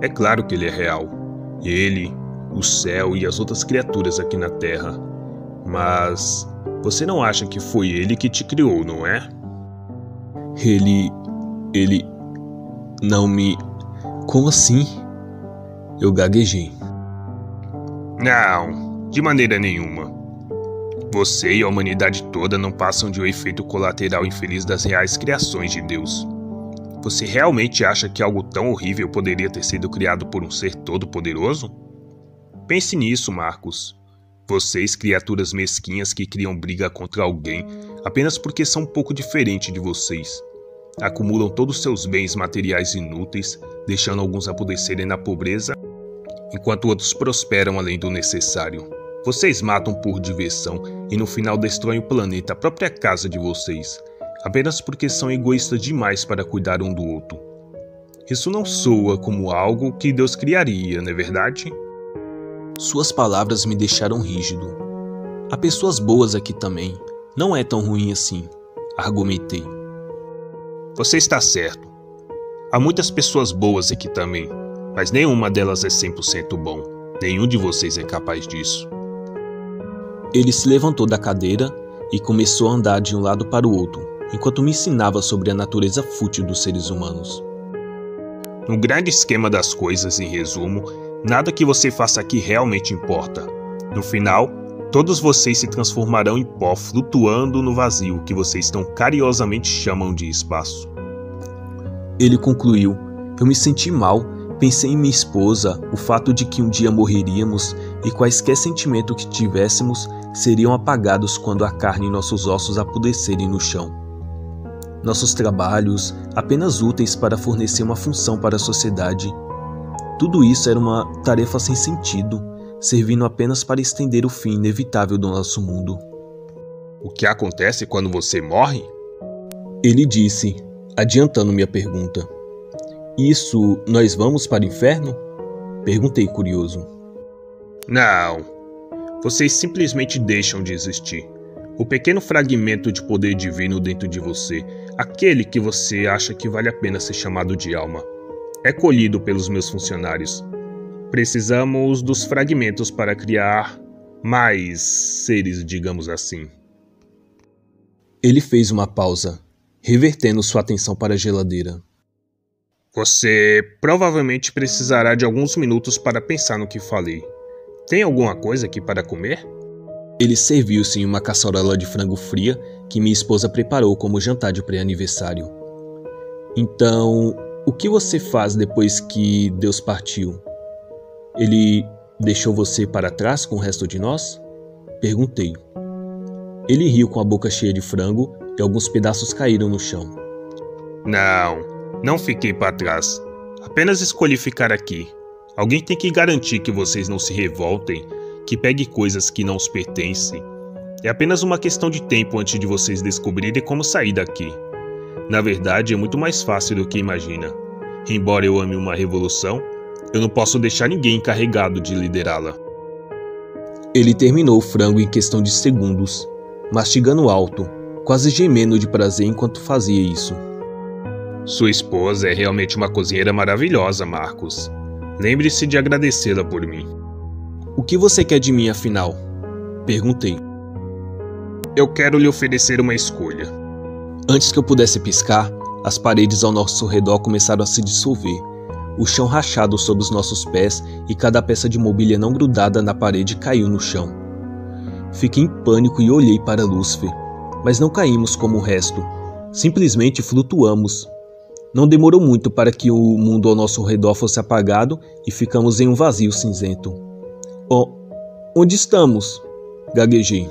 S4: é claro que ele é real. Ele, o céu e as outras criaturas aqui na Terra. Mas você não acha que foi ele que te criou, não é?
S1: Ele não me... Como assim? Eu gaguejei.
S4: Não, de maneira nenhuma. Você e a humanidade toda não passam de um efeito colateral infeliz das reais criações de Deus. Você realmente acha que algo tão horrível poderia ter sido criado por um ser todo-poderoso? Pense nisso, Marcos. Vocês, criaturas mesquinhas que criam briga contra alguém apenas porque são um pouco diferentes de vocês. Acumulam todos os seus bens materiais inúteis, deixando alguns apodrecerem na pobreza, enquanto outros prosperam além do necessário. Vocês matam por diversão e no final destroem o planeta, a própria casa de vocês, apenas porque são egoístas demais para cuidar um do outro. Isso não soa como algo que Deus criaria, não é verdade?
S1: Suas palavras me deixaram rígido. Há pessoas boas aqui também. Não é tão ruim assim, argumentei.
S4: Você está certo. Há muitas pessoas boas aqui também, mas nenhuma delas é 100% bom. Nenhum de vocês é capaz disso.
S1: Ele se levantou da cadeira e começou a andar de um lado para o outro, enquanto me ensinava sobre a natureza fútil dos seres humanos.
S4: No grande esquema das coisas, em resumo, nada que você faça aqui realmente importa. No final, todos vocês se transformarão em pó flutuando no vazio que vocês tão carinhosamente chamam de espaço.
S1: Ele concluiu. Eu me senti mal, pensei em minha esposa, o fato de que um dia morreríamos e quaisquer sentimento que tivéssemos seriam apagados quando a carne e nossos ossos apodrecerem no chão. Nossos trabalhos, apenas úteis para fornecer uma função para a sociedade. Tudo isso era uma tarefa sem sentido, servindo apenas para estender o fim inevitável do nosso mundo.
S4: O que acontece quando você morre?
S1: Ele disse, adiantando minha pergunta. Isso, nós vamos para o inferno? Perguntei curioso.
S4: Não. Vocês simplesmente deixam de existir. O pequeno fragmento de poder divino dentro de você, aquele que você acha que vale a pena ser chamado de alma, é colhido pelos meus funcionários. Precisamos dos fragmentos para criar mais seres, digamos assim.
S1: Ele fez uma pausa, revertendo sua atenção para a geladeira.
S4: Você provavelmente precisará de alguns minutos para pensar no que falei. Tem alguma coisa aqui para comer?
S1: Ele serviu-se em uma caçarola de frango fria que minha esposa preparou como jantar de pré-aniversário. Então, o que você faz depois que Deus partiu? Ele deixou você para trás com o resto de nós? Perguntei. Ele riu com a boca cheia de frango e alguns pedaços caíram no chão.
S4: Não fiquei para trás. Apenas escolhi ficar aqui. Alguém tem que garantir que vocês não se revoltem, que peguem coisas que não os pertencem. É apenas uma questão de tempo antes de vocês descobrirem como sair daqui. Na verdade, é muito mais fácil do que imagina. Embora eu ame uma revolução, eu não posso deixar ninguém encarregado de liderá-la.
S1: Ele terminou o frango em questão de segundos, mastigando alto, quase gemendo de prazer enquanto fazia isso.
S4: Sua esposa é realmente uma cozinheira maravilhosa, Marcos. Lembre-se de agradecê-la por mim.
S1: O que você quer de mim, afinal? Perguntei.
S4: Eu quero lhe oferecer uma escolha.
S1: Antes que eu pudesse piscar, as paredes ao nosso redor começaram a se dissolver. O chão rachado sob os nossos pés e cada peça de mobília não grudada na parede caiu no chão. Fiquei em pânico e olhei para Lúcifer, mas não caímos como o resto. Simplesmente flutuamos. Não demorou muito para que o mundo ao nosso redor fosse apagado e ficamos em um vazio cinzento. Oh, onde estamos? Gaguejei.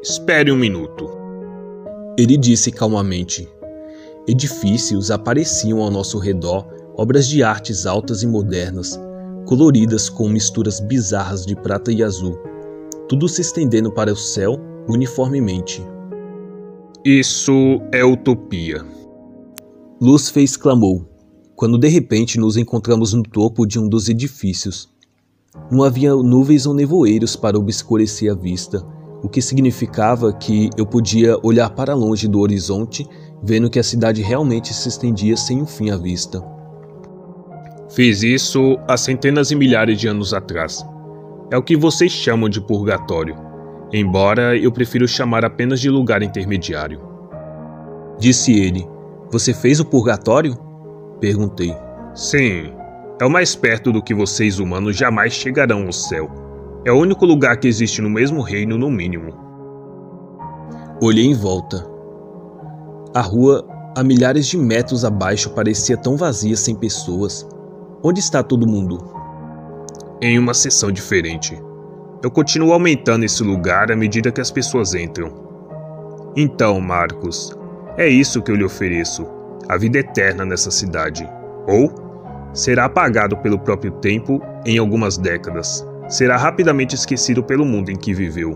S4: Espere um minuto.
S1: Ele disse calmamente. Edifícios apareciam ao nosso redor, obras de artes altas e modernas, coloridas com misturas bizarras de prata e azul, tudo se estendendo para o céu uniformemente.
S4: Isso é utopia.
S1: Lúcifer exclamou, quando de repente nos encontramos no topo de um dos edifícios. Não havia nuvens ou nevoeiros para obscurecer a vista, o que significava que eu podia olhar para longe do horizonte, vendo que a cidade realmente se estendia sem um fim à vista.
S4: Fiz isso há centenas e milhares de anos atrás. É o que vocês chamam de purgatório, embora eu prefiro chamar apenas de lugar intermediário.
S1: Disse ele. Você fez o purgatório? Perguntei.
S4: Sim, é o mais perto do que vocês humanos jamais chegarão ao céu. É o único lugar que existe no mesmo reino, no mínimo.
S1: Olhei em volta. A rua, a milhares de metros abaixo, parecia tão vazia sem pessoas. Onde está todo mundo?
S4: em uma seção diferente. Eu continuo aumentando esse lugar à medida que as pessoas entram. Então, Marcos, é isso que eu lhe ofereço, a vida eterna nessa cidade. Ou será apagado pelo próprio tempo em algumas décadas. Será rapidamente esquecido pelo mundo em que viveu.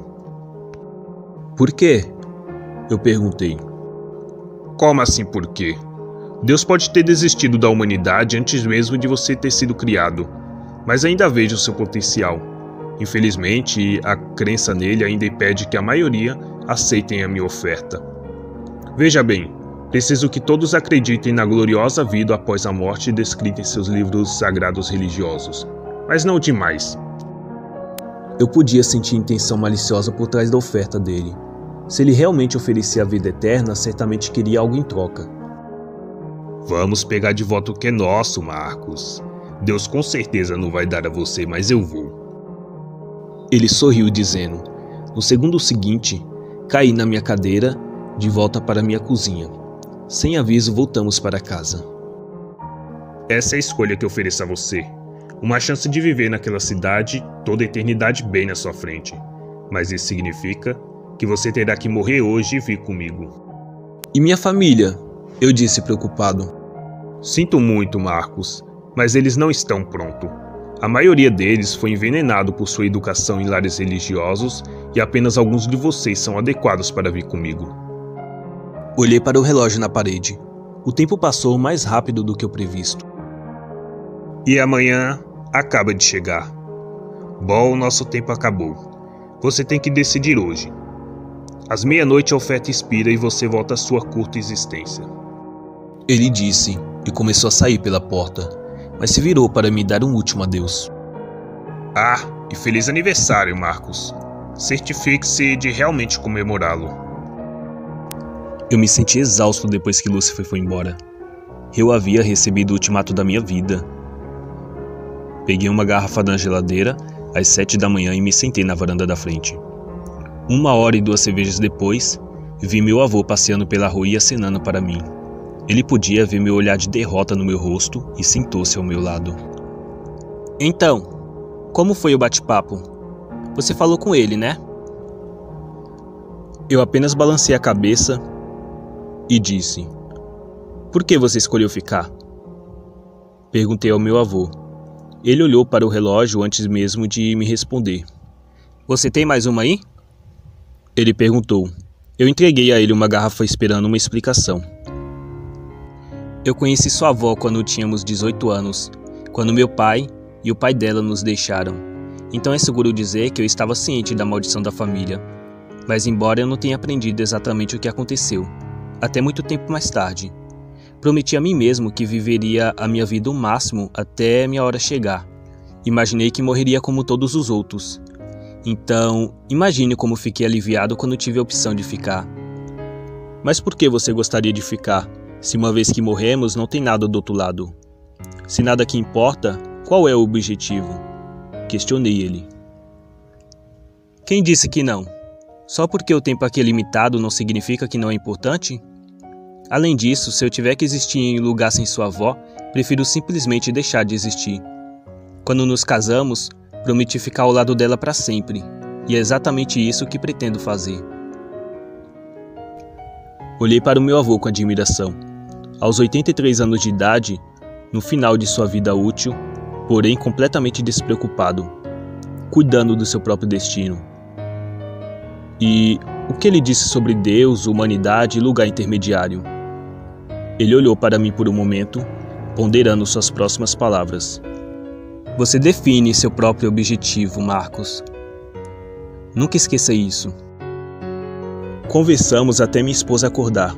S1: Por quê? Eu perguntei.
S4: Como assim por quê? Deus pode ter desistido da humanidade antes mesmo de você ter sido criado, mas ainda vejo seu potencial. Infelizmente, a crença nele ainda impede que a maioria aceitem a minha oferta. Veja bem, preciso que todos acreditem na gloriosa vida após a morte descrita em seus livros sagrados religiosos, mas não demais.
S1: Eu podia sentir intenção maliciosa por trás da oferta dele. Se ele realmente oferecia a vida eterna, certamente queria algo em troca.
S4: Vamos pegar de volta o que é nosso, Marcos. Deus com certeza não vai dar a você, mas eu vou.
S1: Ele sorriu dizendo. No segundo seguinte, caí na minha cadeira, de volta para minha cozinha. Sem aviso, voltamos para casa.
S4: Essa é a escolha que ofereço a você. Uma chance de viver naquela cidade toda a eternidade bem na sua frente. Mas isso significa que você terá que morrer hoje e vir comigo.
S1: E minha família? Eu disse preocupado.
S4: Sinto muito, Marcos, mas eles não estão prontos. A maioria deles foi envenenado por sua educação em lares religiosos e apenas alguns de vocês são adequados para vir comigo.
S1: Olhei para o relógio na parede. O tempo passou mais rápido do que o previsto.
S4: E amanhã acaba de chegar. Bom, nosso tempo acabou. Você tem que decidir hoje. Às meia-noite a oferta expira e você volta à sua curta existência.
S1: Ele disse e começou a sair pela porta, mas se virou para me dar um último adeus.
S4: Ah, e feliz aniversário, Marcos. Certifique-se de realmente comemorá-lo.
S1: Eu me senti exausto depois que Lúcifer foi embora. Eu havia recebido o ultimato da minha vida. Peguei uma garrafa da geladeira às 7 da manhã e me sentei na varanda da frente. 1 hora e 2 cervejas depois, vi meu avô passeando pela rua e acenando para mim. Ele podia ver meu olhar de derrota no meu rosto e sentou-se ao meu lado. Então, como foi o bate-papo? Você falou com ele, né? Eu apenas balancei a cabeça e disse: Por que você escolheu ficar? Perguntei ao meu avô. Ele olhou para o relógio antes mesmo de me responder. Você tem mais uma aí? Ele perguntou. Eu entreguei a ele uma garrafa esperando uma explicação. Eu conheci sua avó quando tínhamos 18 anos, quando meu pai e o pai dela nos deixaram. Então é seguro dizer que eu estava ciente da maldição da família. Mas embora eu não tenha aprendido exatamente o que aconteceu, até muito tempo mais tarde, prometi a mim mesmo que viveria a minha vida o máximo até minha hora chegar. Imaginei que morreria como todos os outros. Então, imagine como fiquei aliviado quando tive a opção de ficar. Mas por que você gostaria de ficar? Se uma vez que morremos, não tem nada do outro lado. Se nada que importa, qual é o objetivo? Questionei ele. Quem disse que não? Só porque o tempo aqui é limitado não significa que não é importante? Além disso, se eu tiver que existir em um lugar sem sua avó, prefiro simplesmente deixar de existir. Quando nos casamos, prometi ficar ao lado dela para sempre, e é exatamente isso que pretendo fazer. Olhei para o meu avô com admiração. Aos 83 anos de idade, no final de sua vida útil, porém completamente despreocupado, cuidando do seu próprio destino. E o que ele disse sobre Deus, humanidade e lugar intermediário? Ele olhou para mim por um momento, ponderando suas próximas palavras. Você define seu próprio objetivo, Marcos. Nunca esqueça isso. Conversamos até minha esposa acordar.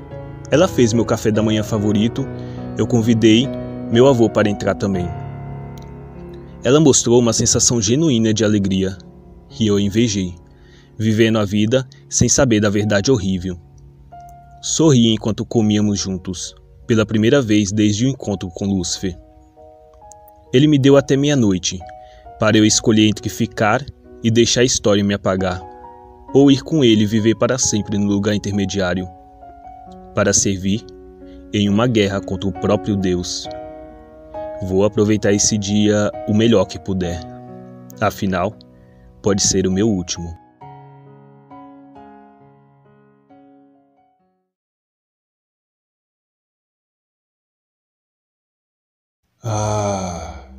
S1: Ela fez meu café da manhã favorito. Eu convidei meu avô para entrar também. Ela mostrou uma sensação genuína de alegria, e eu invejei, vivendo a vida sem saber da verdade horrível. Sorri enquanto comíamos juntos, pela primeira vez desde o encontro com Lúcifer. Ele me deu até meia-noite, para eu escolher entre ficar e deixar a história me apagar, ou ir com ele e viver para sempre no lugar intermediário, para servir em uma guerra contra o próprio Deus. Vou aproveitar esse dia o melhor que puder. Afinal, pode ser o meu último.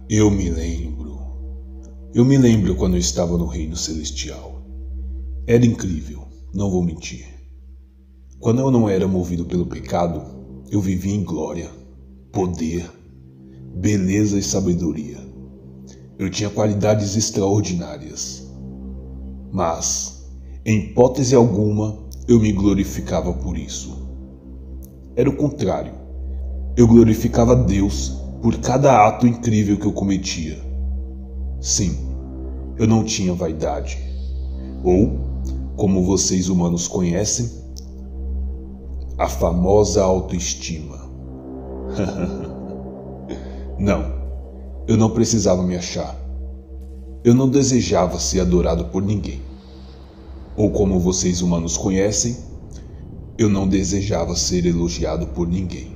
S2: Eu me lembro. Eu me lembro quando eu estava no Reino Celestial. Era incrível, não vou mentir. Quando eu não era movido pelo pecado, eu vivia em glória, poder, beleza e sabedoria. Eu tinha qualidades extraordinárias. Mas, em hipótese alguma, eu me glorificava por isso. Era o contrário. Eu glorificava Deus por cada ato incrível que eu cometia. Sim, eu não tinha vaidade. Ou, como vocês humanos conhecem, a famosa autoestima. Não, eu não precisava me achar. Eu não desejava ser adorado por ninguém. Ou como vocês humanos conhecem, eu não desejava ser elogiado por ninguém.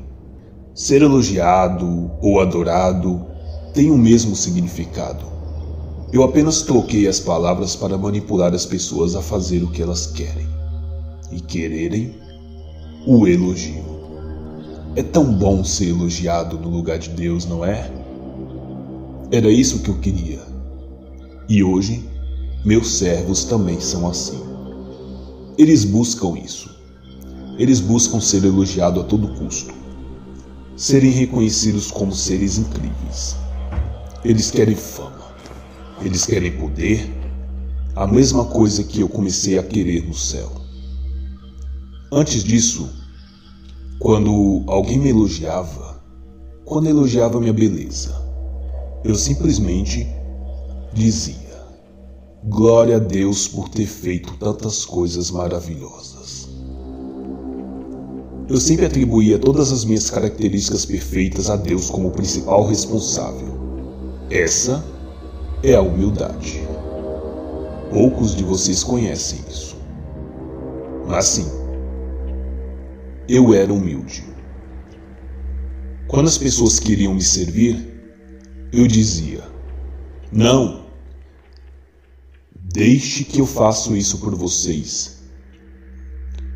S2: Ser elogiado ou adorado tem o mesmo significado. Eu apenas troquei as palavras para manipular as pessoas a fazer o que elas querem. E quererem o elogio. É tão bom ser elogiado no lugar de Deus, não é? Era isso que eu queria. E hoje, meus servos também são assim. Eles buscam isso. Eles buscam ser elogiados a todo custo. Serem reconhecidos como seres incríveis. Eles querem fama. Eles querem poder. A mesma coisa que eu comecei a querer no céu. Antes disso, quando alguém me elogiava, quando elogiava minha beleza, eu simplesmente dizia: glória a Deus por ter feito tantas coisas maravilhosas. Eu sempre atribuía todas as minhas características perfeitas a Deus como principal responsável. Essa é a humildade. Poucos de vocês conhecem isso. Mas sim, eu era humilde. Quando as pessoas queriam me servir, eu dizia: não, deixe que eu faça isso por vocês.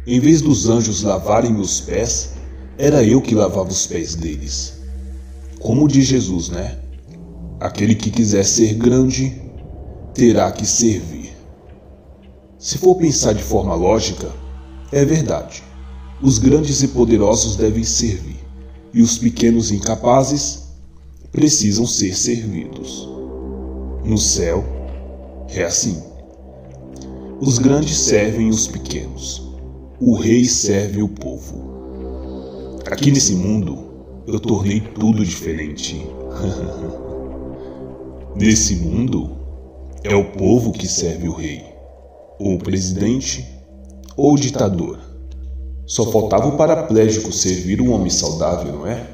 S2: Em vez dos anjos lavarem meus pés, era eu que lavava os pés deles. Como diz Jesus, né? Aquele que quiser ser grande, terá que servir. Se for pensar de forma lógica, é verdade. Os grandes e poderosos devem servir, e os pequenos e incapazes precisam ser servidos. No céu, é assim. Os grandes servem os pequenos. O rei serve o povo. Aqui nesse mundo, eu tornei tudo diferente. Nesse mundo, é o povo que serve o rei, ou o presidente, ou o ditador. Só faltava o paraplégico servir um homem saudável, não é?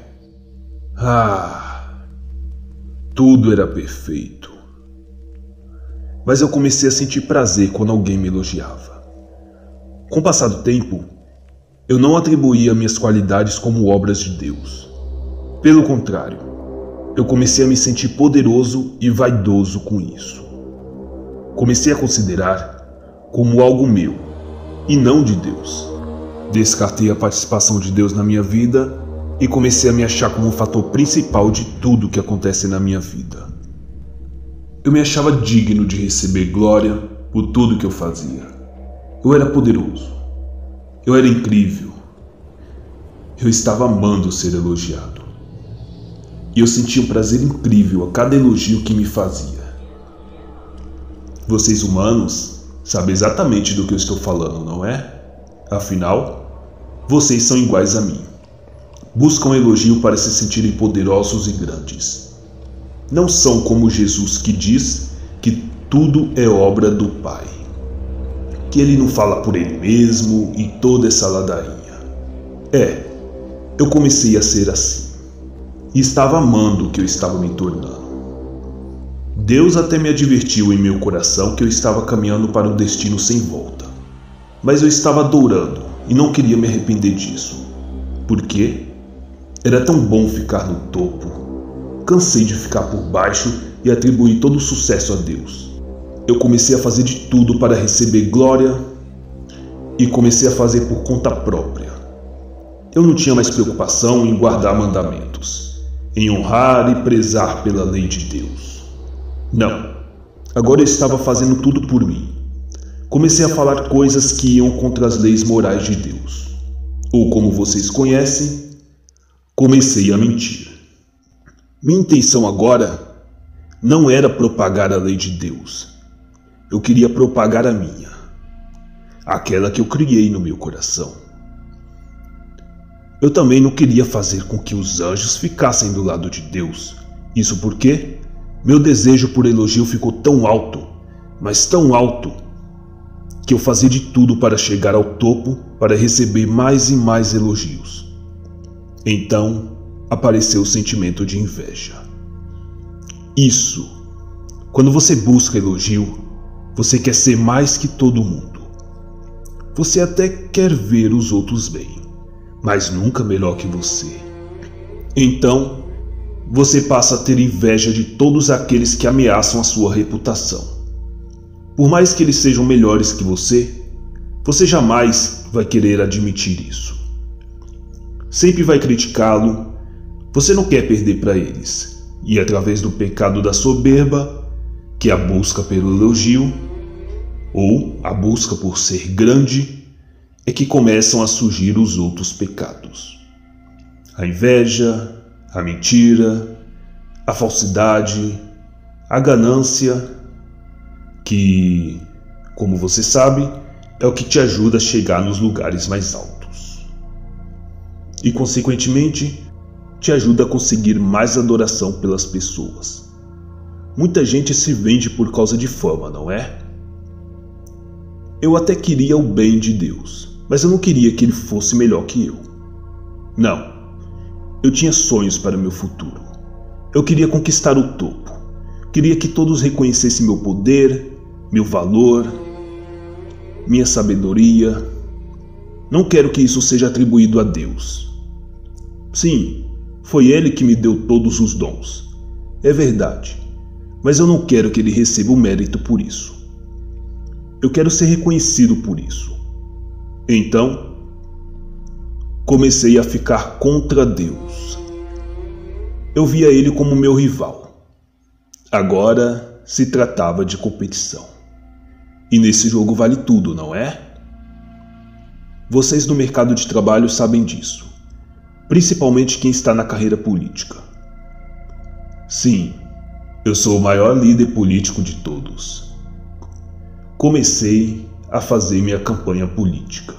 S2: Tudo era perfeito. Mas eu comecei a sentir prazer quando alguém me elogiava. Com o passar do tempo, eu não atribuía minhas qualidades como obras de Deus. Pelo contrário, eu comecei a me sentir poderoso e vaidoso com isso. Comecei a considerar como algo meu, e não de Deus. Descartei a participação de Deus na minha vida e comecei a me achar como um fator principal de tudo que acontece na minha vida. Eu me achava digno de receber glória por tudo que eu fazia. Eu era poderoso. Eu era incrível. Eu estava amando ser elogiado. E eu sentia um prazer incrível a cada elogio que me fazia. Vocês humanos sabem exatamente do que eu estou falando, não é? Afinal, vocês são iguais a mim. Buscam elogio para se sentirem poderosos e grandes. Não são como Jesus, que diz que tudo é obra do Pai. Que ele não fala por ele mesmo e toda essa ladainha. Eu comecei a ser assim. E estava amando o que eu estava me tornando. Deus até me advertiu em meu coração que eu estava caminhando para um destino sem volta. Mas eu estava adorando e não queria me arrepender disso. Por quê? Era tão bom ficar no topo. Cansei de ficar por baixo e atribuir todo o sucesso a Deus. Eu comecei a fazer de tudo para receber glória e comecei a fazer por conta própria. Eu não tinha mais preocupação em guardar mandamentos, em honrar e prezar pela lei de Deus. Não, agora eu estava fazendo tudo por mim. Comecei a falar coisas que iam contra as leis morais de Deus. Ou como vocês conhecem, comecei a mentir. Minha intenção agora não era propagar a lei de Deus. Eu queria propagar a minha, aquela que eu criei no meu coração. Eu também não queria fazer com que os anjos ficassem do lado de Deus. Isso porque meu desejo por elogio ficou tão alto, mas tão alto, que eu fazia de tudo para chegar ao topo para receber mais e mais elogios. Então apareceu o sentimento de inveja. Isso, quando você busca elogio, você quer ser mais que todo mundo. Você até quer ver os outros bem, mas nunca melhor que você. Então, você passa a ter inveja de todos aqueles que ameaçam a sua reputação. Por mais que eles sejam melhores que você jamais vai querer admitir isso. Sempre vai criticá-lo, você não quer perder para eles. E através do pecado da soberba, que é a busca pelo elogio, ou a busca por ser grande, é que começam a surgir os outros pecados. A inveja, a mentira, a falsidade, a ganância, que, como você sabe, é o que te ajuda a chegar nos lugares mais altos. E, consequentemente, te ajuda a conseguir mais adoração pelas pessoas. Muita gente se vende por causa de fama, não é? Eu até queria o bem de Deus, mas eu não queria que ele fosse melhor que eu. Não, eu tinha sonhos para meu futuro. Eu queria conquistar o topo. Queria que todos reconhecessem meu poder, meu valor, minha sabedoria. Não quero que isso seja atribuído a Deus. Sim, foi Ele que me deu todos os dons. É verdade, mas eu não quero que Ele receba o mérito por isso. Eu quero ser reconhecido por isso. Então, comecei a ficar contra Deus. Eu via Ele como meu rival. Agora se tratava de competição. E nesse jogo vale tudo, não é? Vocês no mercado de trabalho sabem disso, principalmente quem está na carreira política. Sim, eu sou o maior líder político de todos. Comecei a fazer minha campanha política.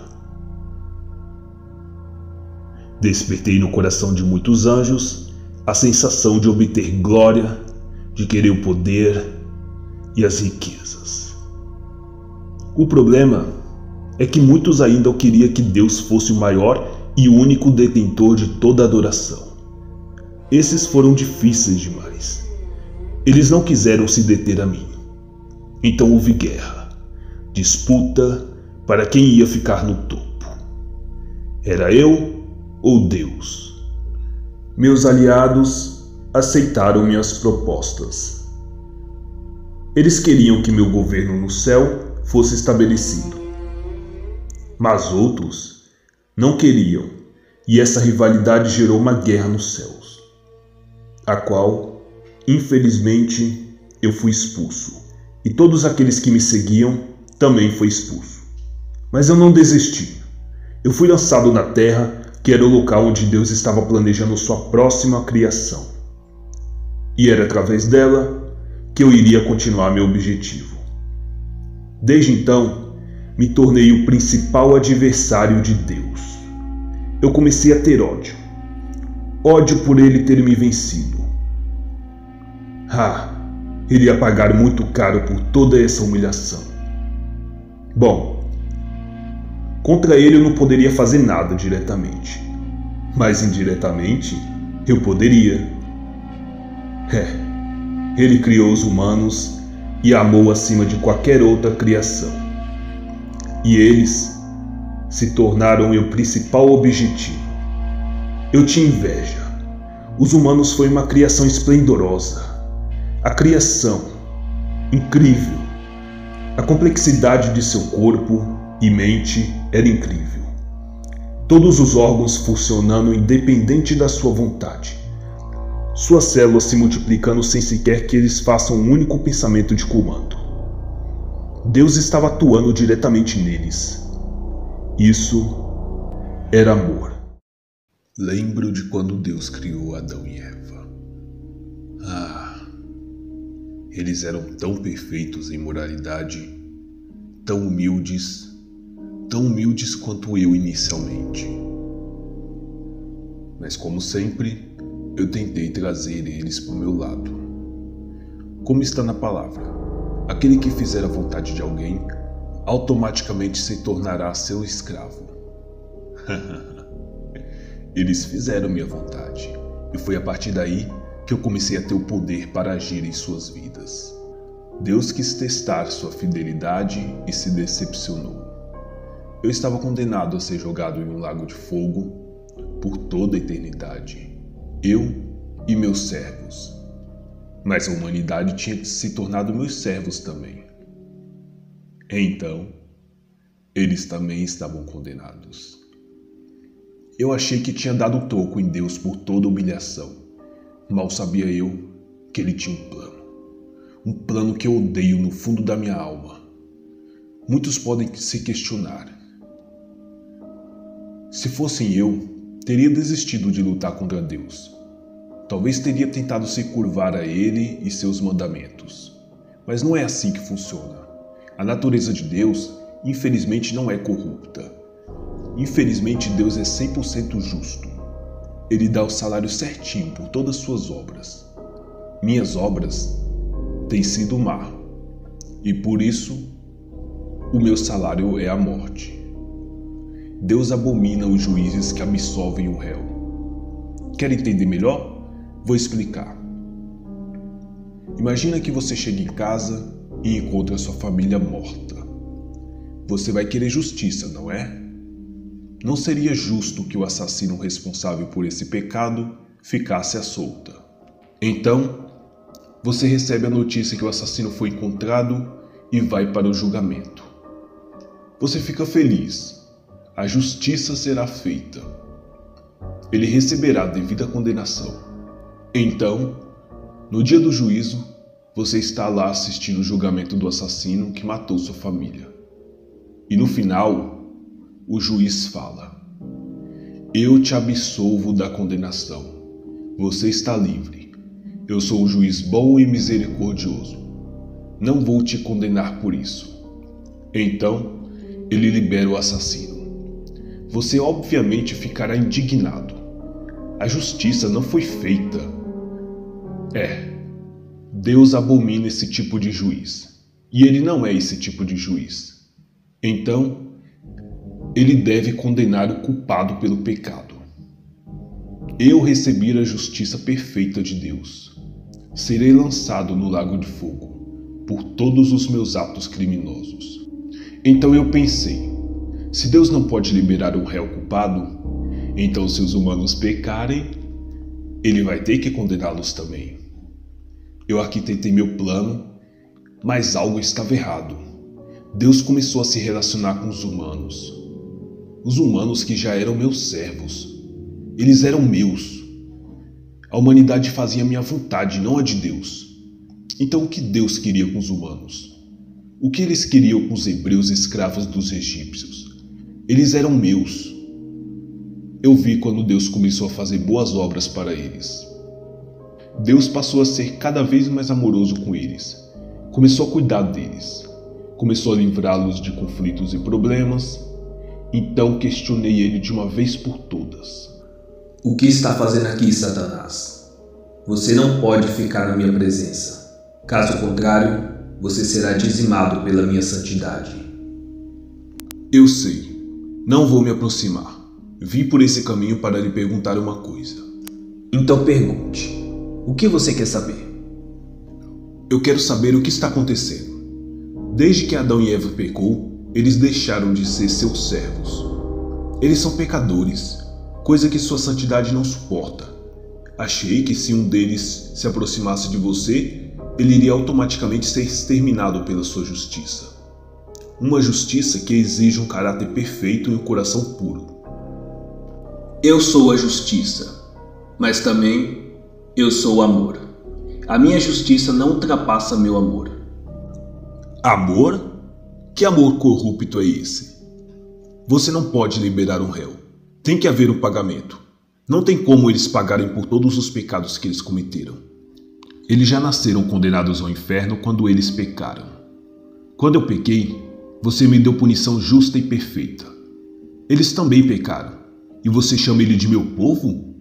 S2: Despertei no coração de muitos anjos a sensação de obter glória, de querer o poder e as riquezas. O problema é que muitos ainda queriam que Deus fosse o maior e único detentor de toda a adoração. Esses foram difíceis demais. Eles não quiseram se deter a mim. Então houve guerra, disputa para quem ia ficar no topo. Era eu ou Deus? Meus aliados aceitaram minhas propostas. Eles queriam que meu governo no céu fosse estabelecido. Mas outros não queriam, e essa rivalidade gerou uma guerra nos céus, a qual, infelizmente, eu fui expulso, e todos aqueles que me seguiam também foi expulso. Mas eu não desisti. Eu fui lançado na terra, que era o local onde Deus estava planejando sua próxima criação. E era através dela que eu iria continuar meu objetivo. Desde então, me tornei o principal adversário de Deus. Eu comecei a ter ódio. Ódio por ele ter me vencido. Ele ia pagar muito caro por toda essa humilhação. Bom, contra ele eu não poderia fazer nada diretamente, mas indiretamente eu poderia. Ele criou os humanos e amou acima de qualquer outra criação. E eles se tornaram meu principal objetivo. Eu tinha inveja. Os humanos foi uma criação esplendorosa. A criação, incrível. A complexidade de seu corpo e mente era incrível. Todos os órgãos funcionando independente da sua vontade. Suas células se multiplicando sem sequer que eles façam um único pensamento de comando. Deus estava atuando diretamente neles. Isso era amor.
S5: Lembro de quando Deus criou Adão e Eva. Eles eram tão perfeitos em moralidade, tão humildes quanto eu inicialmente. Mas como sempre, eu tentei trazer eles para o meu lado. Como está na palavra, aquele que fizer a vontade de alguém, automaticamente se tornará seu escravo. Eles fizeram minha vontade, e foi a partir daí que eu comecei a ter o poder para agir em suas vidas. Deus quis testar sua fidelidade e se decepcionou. Eu estava condenado a ser jogado em um lago de fogo por toda a eternidade, eu e meus servos. Mas a humanidade tinha se tornado meus servos também. Então, eles também estavam condenados. Eu achei que tinha dado troco em Deus por toda humilhação. Mal sabia eu que ele tinha um plano. Um plano que eu odeio no fundo da minha alma. Muitos podem se questionar. Se fossem eu, teria desistido de lutar contra Deus. Talvez teria tentado se curvar a ele e seus mandamentos. Mas não é assim que funciona. A natureza de Deus, infelizmente, não é corrupta. Infelizmente, Deus é 100% justo. Ele dá o salário certinho por todas as suas obras. Minhas obras têm sido má, e por isso o meu salário é a morte. Deus abomina os juízes que absolvem o réu. Quer entender melhor? Vou explicar. Imagina que você chega em casa e encontra sua família morta. Você vai querer justiça, não é? Não seria justo que o assassino responsável por esse pecado ficasse à solta. Então, você recebe a notícia que o assassino foi encontrado e vai para o julgamento. Você fica feliz. A justiça será feita. Ele receberá a devida condenação. Então, no dia do juízo, você está lá assistindo o julgamento do assassino que matou sua família. E no final, o juiz fala: eu te absolvo da condenação. Você está livre. Eu sou um juiz bom e misericordioso. Não vou te condenar por isso. Então, ele libera o assassino. Você obviamente ficará indignado. A justiça não foi feita. Deus abomina esse tipo de juiz. E ele não é esse tipo de juiz. Então, ele deve condenar o culpado pelo pecado. Eu recebi a justiça perfeita de Deus. Serei lançado no lago de fogo por todos os meus atos criminosos. Então eu pensei, se Deus não pode liberar um réu culpado, então se os humanos pecarem, ele vai ter que condená-los também. Eu arquitetei meu plano, mas algo estava errado. Deus começou a se relacionar com os humanos. Os humanos que já eram meus servos. Eles eram meus. A humanidade fazia minha vontade, não a de Deus. Então o que Deus queria com os humanos? O que eles queriam com os hebreus escravos dos egípcios? Eles eram meus. Eu vi quando Deus começou a fazer boas obras para eles. Deus passou a ser cada vez mais amoroso com eles. Começou a cuidar deles. Começou a livrá-los de conflitos e problemas. Então questionei ele de uma vez por todas.
S6: O que está fazendo aqui, Satanás? Você não pode ficar na minha presença. Caso contrário, você será dizimado pela minha santidade.
S2: Eu sei. Não vou me aproximar. Vim por esse caminho para lhe perguntar uma coisa.
S6: Então pergunte. O que você quer saber?
S2: Eu quero saber o que está acontecendo. Desde que Adão e Eva pecou, eles deixaram de ser seus servos. Eles são pecadores, coisa que sua santidade não suporta. Achei que se um deles se aproximasse de você,
S5: ele iria automaticamente ser exterminado pela sua justiça. Uma justiça que exige um caráter perfeito e um coração puro.
S6: Eu sou a justiça, mas também eu sou o amor. A minha justiça não ultrapassa meu amor.
S5: Amor? Que amor corrupto é esse? Você não pode liberar um réu. Tem que haver um pagamento. Não tem como eles pagarem por todos os pecados que eles cometeram. Eles já nasceram condenados ao inferno quando eles pecaram. Quando eu pequei, você me deu punição justa e perfeita. Eles também pecaram. E você chama ele de meu povo?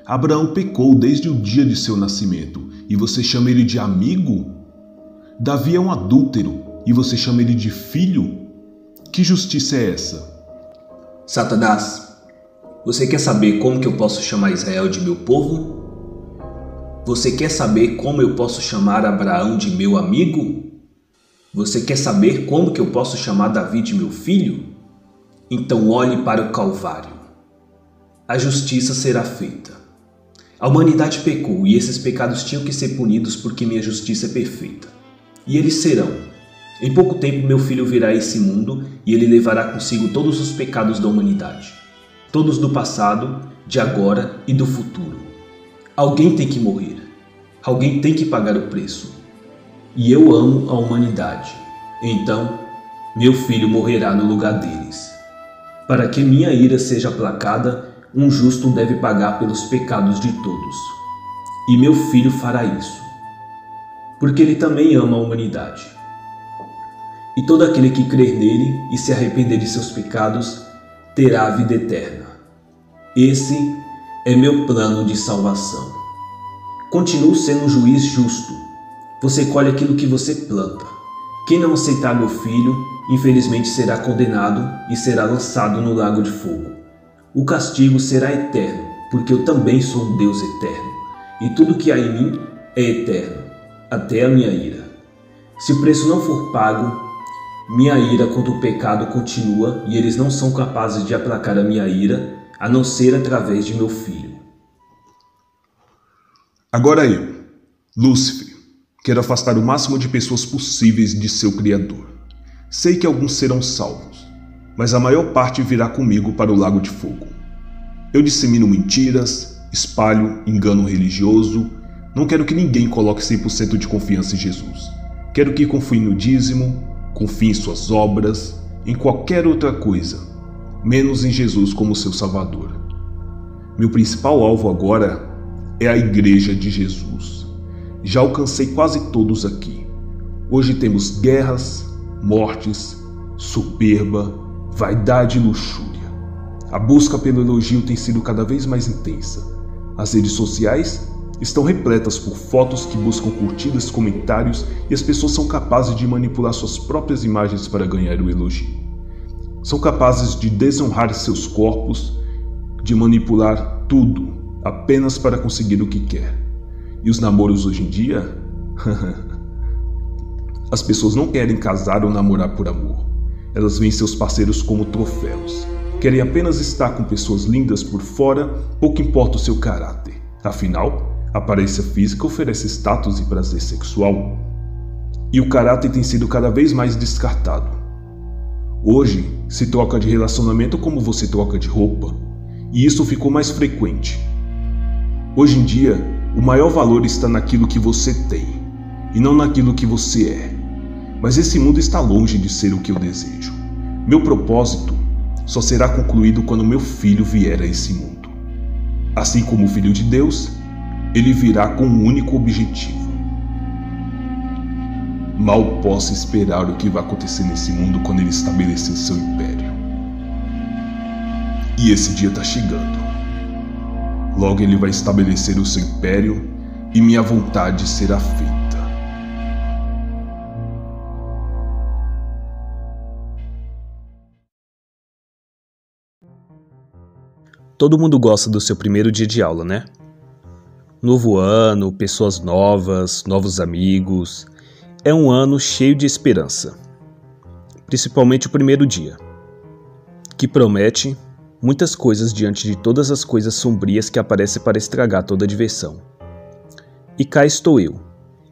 S5: Abraão pecou desde o dia de seu nascimento. E você chama ele de amigo? Davi é um adúltero. E você chama ele de filho? Que justiça é essa?
S6: Satanás, você quer saber como que eu posso chamar Israel de meu povo? Você quer saber como eu posso chamar Abraão de meu amigo? Você quer saber como que eu posso chamar Davi de meu filho? Então olhe para o Calvário. A justiça será feita. A humanidade pecou e esses pecados tinham que ser punidos porque minha justiça é perfeita. E eles serão. Em pouco tempo meu filho virá a esse mundo e ele levará consigo todos os pecados da humanidade. Todos do passado, de agora e do futuro. Alguém tem que morrer. Alguém tem que pagar o preço. E eu amo a humanidade. Então, meu filho morrerá no lugar deles. Para que minha ira seja aplacada, um justo deve pagar pelos pecados de todos. E meu filho fará isso. Porque ele também ama a humanidade. E todo aquele que crer nele e se arrepender de seus pecados, terá a vida eterna. Esse é meu plano de salvação. Continuo sendo um juiz justo. Você colhe aquilo que você planta. Quem não aceitar meu filho, infelizmente será condenado e será lançado no lago de fogo. O castigo será eterno, porque eu também sou um Deus eterno. E tudo que há em mim é eterno, até a minha ira. Se o preço não for pago, minha ira contra o pecado continua e eles não são capazes de aplacar a minha ira, a não ser através de meu filho.
S5: Agora eu, Lúcifer, quero afastar o máximo de pessoas possíveis de seu Criador. Sei que alguns serão salvos, mas a maior parte virá comigo para o lago de fogo. Eu dissemino mentiras, espalho engano religioso, não quero que ninguém coloque 100% de confiança em Jesus. Quero que confie no dízimo, confie em suas obras, em qualquer outra coisa, menos em Jesus como seu Salvador. Meu principal alvo agora é a Igreja de Jesus. Já alcancei quase todos aqui. Hoje temos guerras, mortes, soberba, vaidade e luxúria. A busca pelo elogio tem sido cada vez mais intensa. As redes sociais estão repletas por fotos que buscam curtidas, comentários e as pessoas são capazes de manipular suas próprias imagens para ganhar o elogio. São capazes de desonrar seus corpos, de manipular tudo apenas para conseguir o que quer. E os namoros hoje em dia? As pessoas não querem casar ou namorar por amor. Elas veem seus parceiros como troféus. Querem apenas estar com pessoas lindas por fora, pouco importa o seu caráter. Afinal, a aparência física oferece status e prazer sexual. E o caráter tem sido cada vez mais descartado. Hoje, se troca de relacionamento como você troca de roupa. E isso ficou mais frequente. Hoje em dia, o maior valor está naquilo que você tem, e não naquilo que você é. Mas esse mundo está longe de ser o que eu desejo. Meu propósito só será concluído quando meu filho vier a esse mundo. Assim como o Filho de Deus, ele virá com um único objetivo. Mal posso esperar o que vai acontecer nesse mundo quando ele estabelecer seu império. E esse dia está chegando. Logo ele vai estabelecer o seu império e minha vontade será feita.
S1: Todo mundo gosta do seu primeiro dia de aula, né? Novo ano, pessoas novas, novos amigos. É um ano cheio de esperança. Principalmente o primeiro dia, que promete muitas coisas diante de todas as coisas sombrias que aparecem para estragar toda a diversão. E cá estou eu,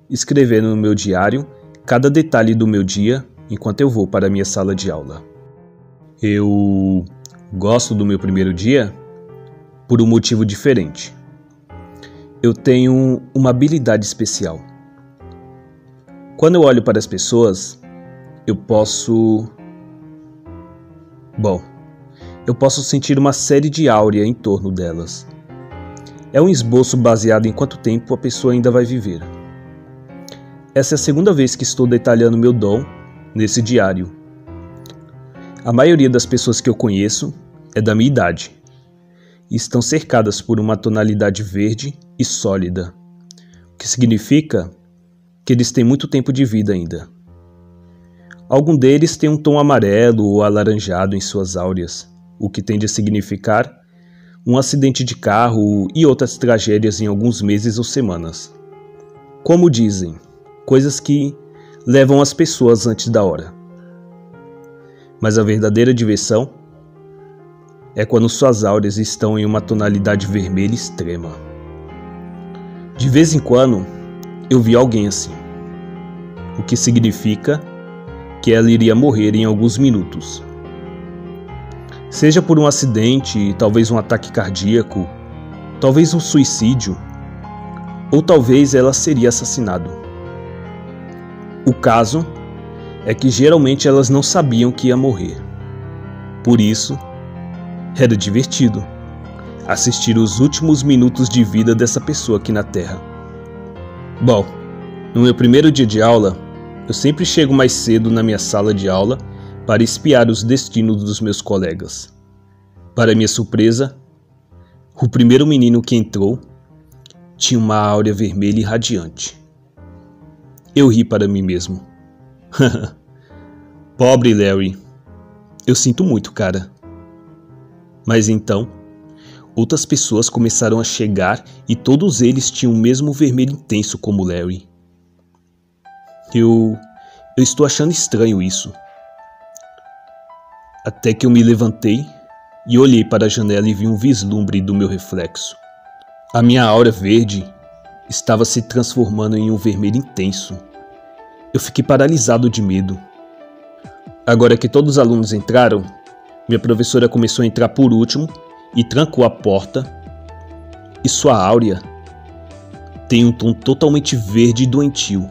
S1: escrevendo no meu diário cada detalhe do meu dia enquanto eu vou para a minha sala de aula. Eu gosto do meu primeiro dia por um motivo diferente. Eu tenho uma habilidade especial. Quando eu olho para as pessoas, eu posso sentir uma série de áurea em torno delas. É um esboço baseado em quanto tempo a pessoa ainda vai viver. Essa é a segunda vez que estou detalhando meu dom nesse diário. A maioria das pessoas que eu conheço é da minha idade e estão cercadas por uma tonalidade verde e sólida, o que significa que eles têm muito tempo de vida ainda. Alguns deles têm um tom amarelo ou alaranjado em suas áureas, o que tende a significar um acidente de carro e outras tragédias em alguns meses ou semanas. Como dizem, coisas que levam as pessoas antes da hora. Mas a verdadeira diversão é quando suas áureas estão em uma tonalidade vermelha extrema. De vez em quando, eu vi alguém assim, o que significa que ela iria morrer em alguns minutos. Seja por um acidente, talvez um ataque cardíaco, talvez um suicídio, ou talvez ela seria assassinada. O caso é que geralmente elas não sabiam que ia morrer. Por isso, era divertido assistir os últimos minutos de vida dessa pessoa aqui na Terra. Bom, no meu primeiro dia de aula, eu sempre chego mais cedo na minha sala de aula para espiar os destinos dos meus colegas. Para minha surpresa, o primeiro menino que entrou tinha uma áurea vermelha e radiante. Eu ri para mim mesmo. Pobre Larry. Eu sinto muito, cara. Mas então, outras pessoas começaram a chegar e todos eles tinham o mesmo vermelho intenso como Larry. Eu estou achando estranho isso. Até que eu me levantei e olhei para a janela e vi um vislumbre do meu reflexo. A minha aura verde estava se transformando em um vermelho intenso. Eu fiquei paralisado de medo. Agora que todos os alunos entraram, minha professora começou a entrar por último e trancou a porta. E sua áurea tem um tom totalmente verde e doentio.